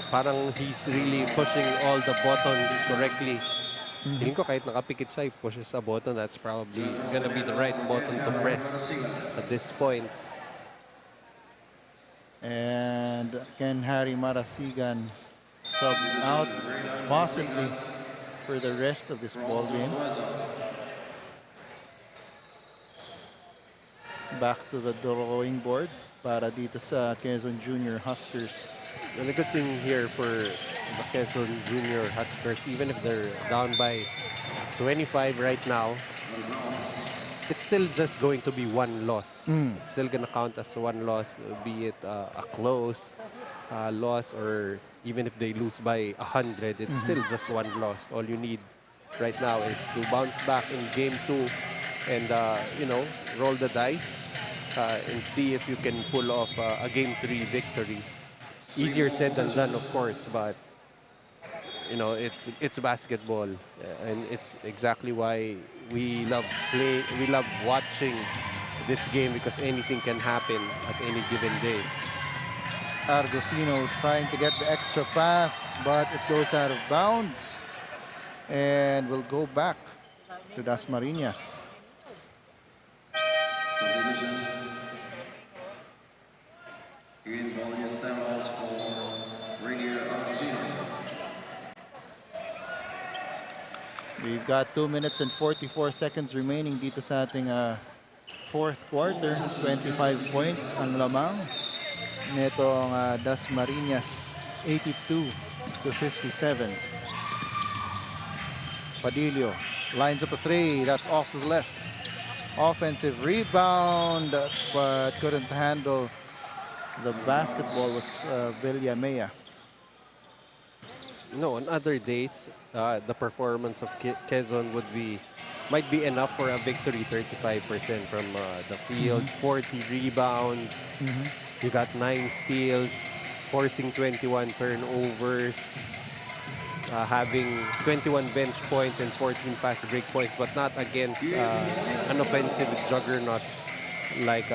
Parang he's really pushing all the buttons correctly. Feeling ko kahit nakapikit siya, pushes a button, that's probably gonna be the right button to press at this point. And can Harry Marasigan sub out possibly for the rest of this ball game? Back to the drawing board para dito sa Quezon Junior Huskers. And the good thing here for the Quezon Junior Huskers, even if they're down by 25 right now, it's still just going to be one loss. It's still going to count as one loss, be it a close loss, or even if they lose by 100, it's still just one loss. All you need right now is to bounce back in game 2 and, you know, roll the dice and see if you can pull off a game 3 victory. Easier said than done, of course, but you know, it's basketball, and it's exactly why we love watching this game, because anything can happen at any given day. Argosino trying to get the extra pass, but it goes out of bounds and will go back to Dasmariñas. We've got 2 minutes and 44 seconds remaining dito sa ating fourth quarter. 25 points ang lamang netong Dasmariñas, 82 to 57. Padillo lines up a 3. That's off to the left. Offensive rebound, but couldn't handle the basketball was Villamea. No, on other days, the performance of Quezon might be enough for a victory. 35% from the field, 40 rebounds. You got 9 steals, forcing 21 turnovers, having 21 bench points and 14 fast break points, but not against an offensive juggernaut like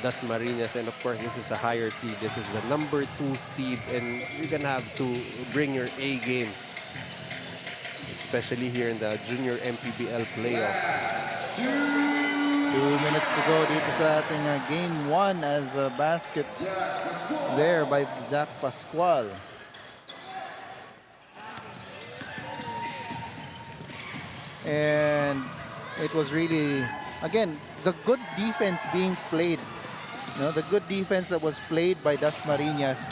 Dasmariñas. And of course, this is a higher seed. This is the number 2 seed, and you're gonna have to bring your A game, especially here in the Junior MPBL playoff. 2 minutes to go dito sa ating game 1 as a basket there by Zach Pascual. And it was really, again, the good defense being played. The good defense that was played by Dasmariñas,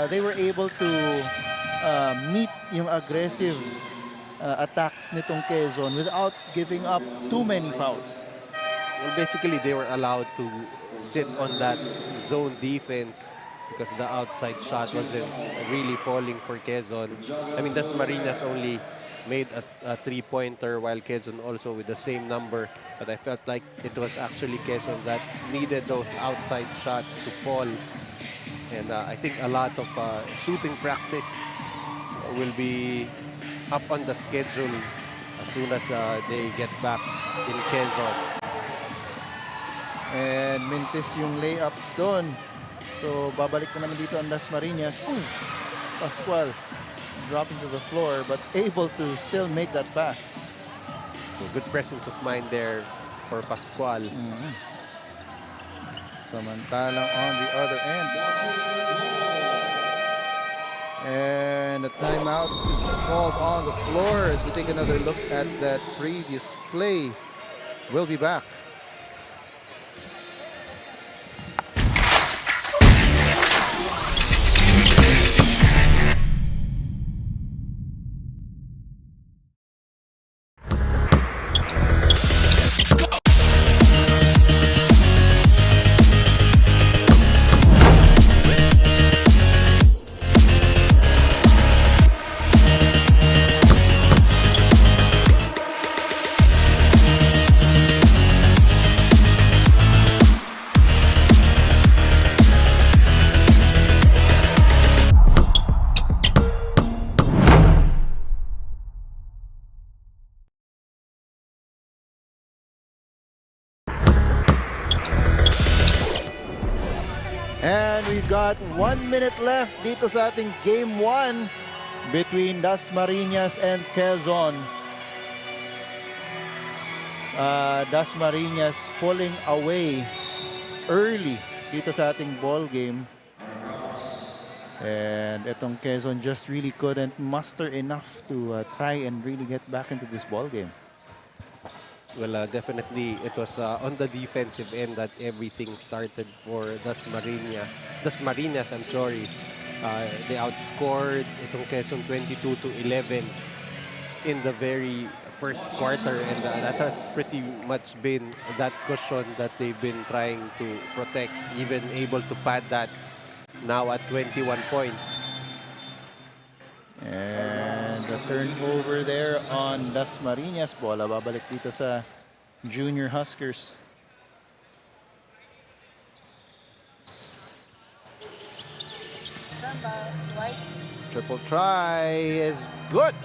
they were able to meet yung aggressive attacks nitong Quezon without giving up too many fouls. Well, basically, they were allowed to sit on that zone defense because the outside shot wasn't really falling for Quezon. I mean, Dasmariñas only made a three-pointer while Quezon also with the same number. But I felt like it was actually Quezon that needed those outside shots to fall. And I think a lot of shooting practice will be up on the schedule as soon as they get back in Quezon. And mintis yung layup doon. So babalik na naman dito ang Dasmariñas. Pascual dropping to the floor but able to still make that pass. So good presence of mind there for Pascual. Samantalang on the other end. And a timeout is called on the floor as we take another look at that previous play. We'll be back. And we've got 1 minute left dito sa ating Game 1 between Dasmariñas and Quezon. Dasmariñas pulling away early dito sa ating ball game. And itong Quezon just really couldn't muster enough to try and really get back into this ball game. Well, definitely it was on the defensive end that everything started for Dasmariñas, I'm sorry. They outscored itong Quezon 22-11 in the very first quarter, and that has pretty much been that cushion that they've been trying to protect, even able to pad that now at 21 points. And the turnover there on Dasmariñas. Bola babalik dito sa Junior Huskers. Triple try is good.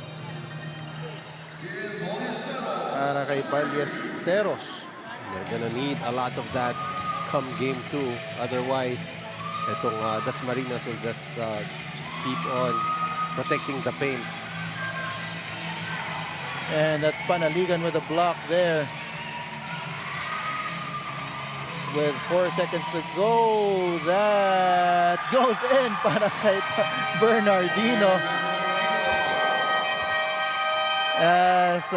Para kay Ballesteros. They're gonna need a lot of that come game 2. Otherwise, itong Dasmariñas will just keep on protecting the paint. And that's Panaligan with a block there. With 4 seconds to go, that goes in para kay Bernardino. As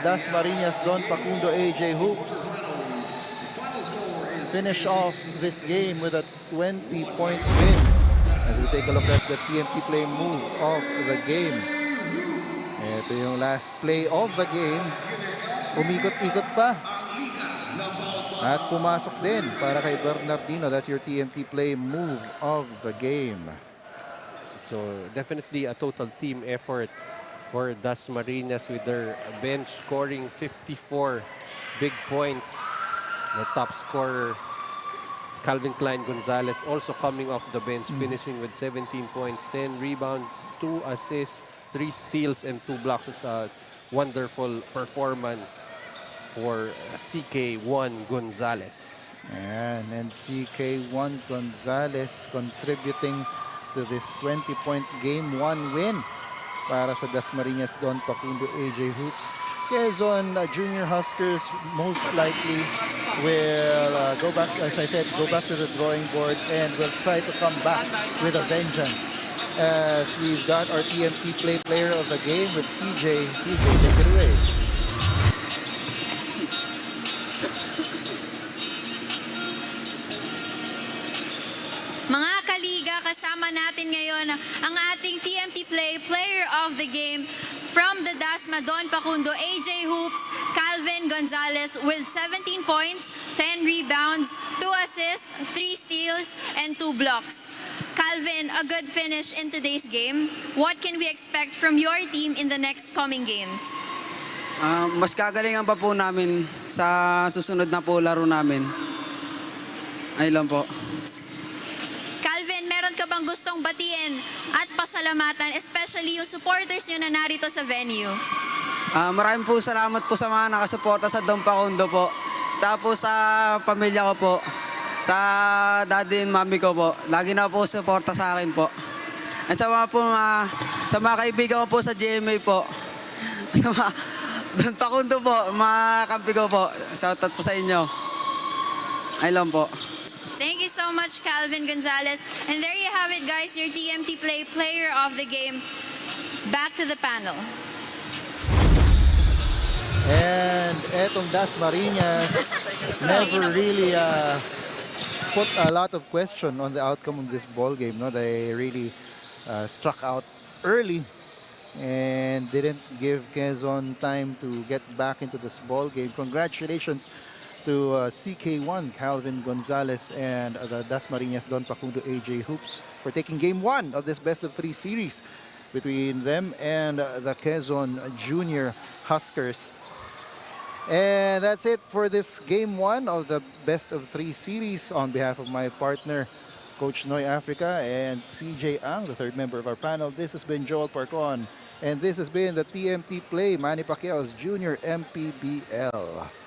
Dasmariñas Don Facundo AJ Hoops finish off this game with a 20-point win. As we take a look at the TMT play move of the game. Ito yung last play of the game. Umikot-ikot pa. At pumasok din para kay Bernardino. That's your TMT play move of the game. So definitely a total team effort for Dasmariñas with their bench scoring 54 big points. The top scorer, Calvin Klein Gonzalez, also coming off the bench, finishing with 17 points, 10 rebounds, 2 assists, 3 steals, and 2 blocks. It's a wonderful performance for CK1 Gonzalez. And CK1 Gonzalez contributing to this 20-point Game 1 win para sa Dasmariñas Don Facundo AJ Hoops. Quezon Junior Huskers most likely will go back, as I said, go back to the drawing board and will try to come back with a vengeance. As we've got our TMT player of the game with CJ. CJ, take it away. Liga, kasama natin ngayon ang ating TMT Player of the Game from the Dasma Don Pacundo, AJ Hoops, Calvin Gonzalez with 17 points, 10 rebounds, 2 assists, 3 steals, and 2 blocks. Calvin, a good finish in today's game. What can we expect from your team in the next coming games? Mas kagalingan pa po namin sa susunod na po laro namin. Ay lang po. Calvin, meron ka bang gustong batiin at pasalamatan, especially yung supporters nyo na narito sa venue? Maraming po salamat po sa mga nakasuporta sa Don Pacundo po. Tsaka po sa pamilya ko po. Sa daddy and mami ko po. Lagi na po suporta sa akin po. At sa mga kaibigan ko po sa GMA po. Sa mga Don Pacundo po, mga kampi ko po. Shoutout po sa inyo. Ay lang po. Thank you so much, Calvin Gonzalez. And there you have it, guys, your TMT Player of the Game. Back to the panel. And etong Dasmariñas never really put a lot of question on the outcome of this ball game. No, they really struck out early and didn't give Quezon time to get back into this ball game. Congratulations to CK1, Calvin Gonzalez, and the Dasmariñas Don Pacundo AJ Hoops for taking game 1 of this best-of-3 series between them and the Quezon Junior Huskers. And that's it for this game 1 of the best-of-3 series. On behalf of my partner, Coach Noy Africa, and CJ Ang, the third member of our panel, this has been Joel Parcon, and this has been the TMT Play, Manny Pacquiao's Junior MPBL.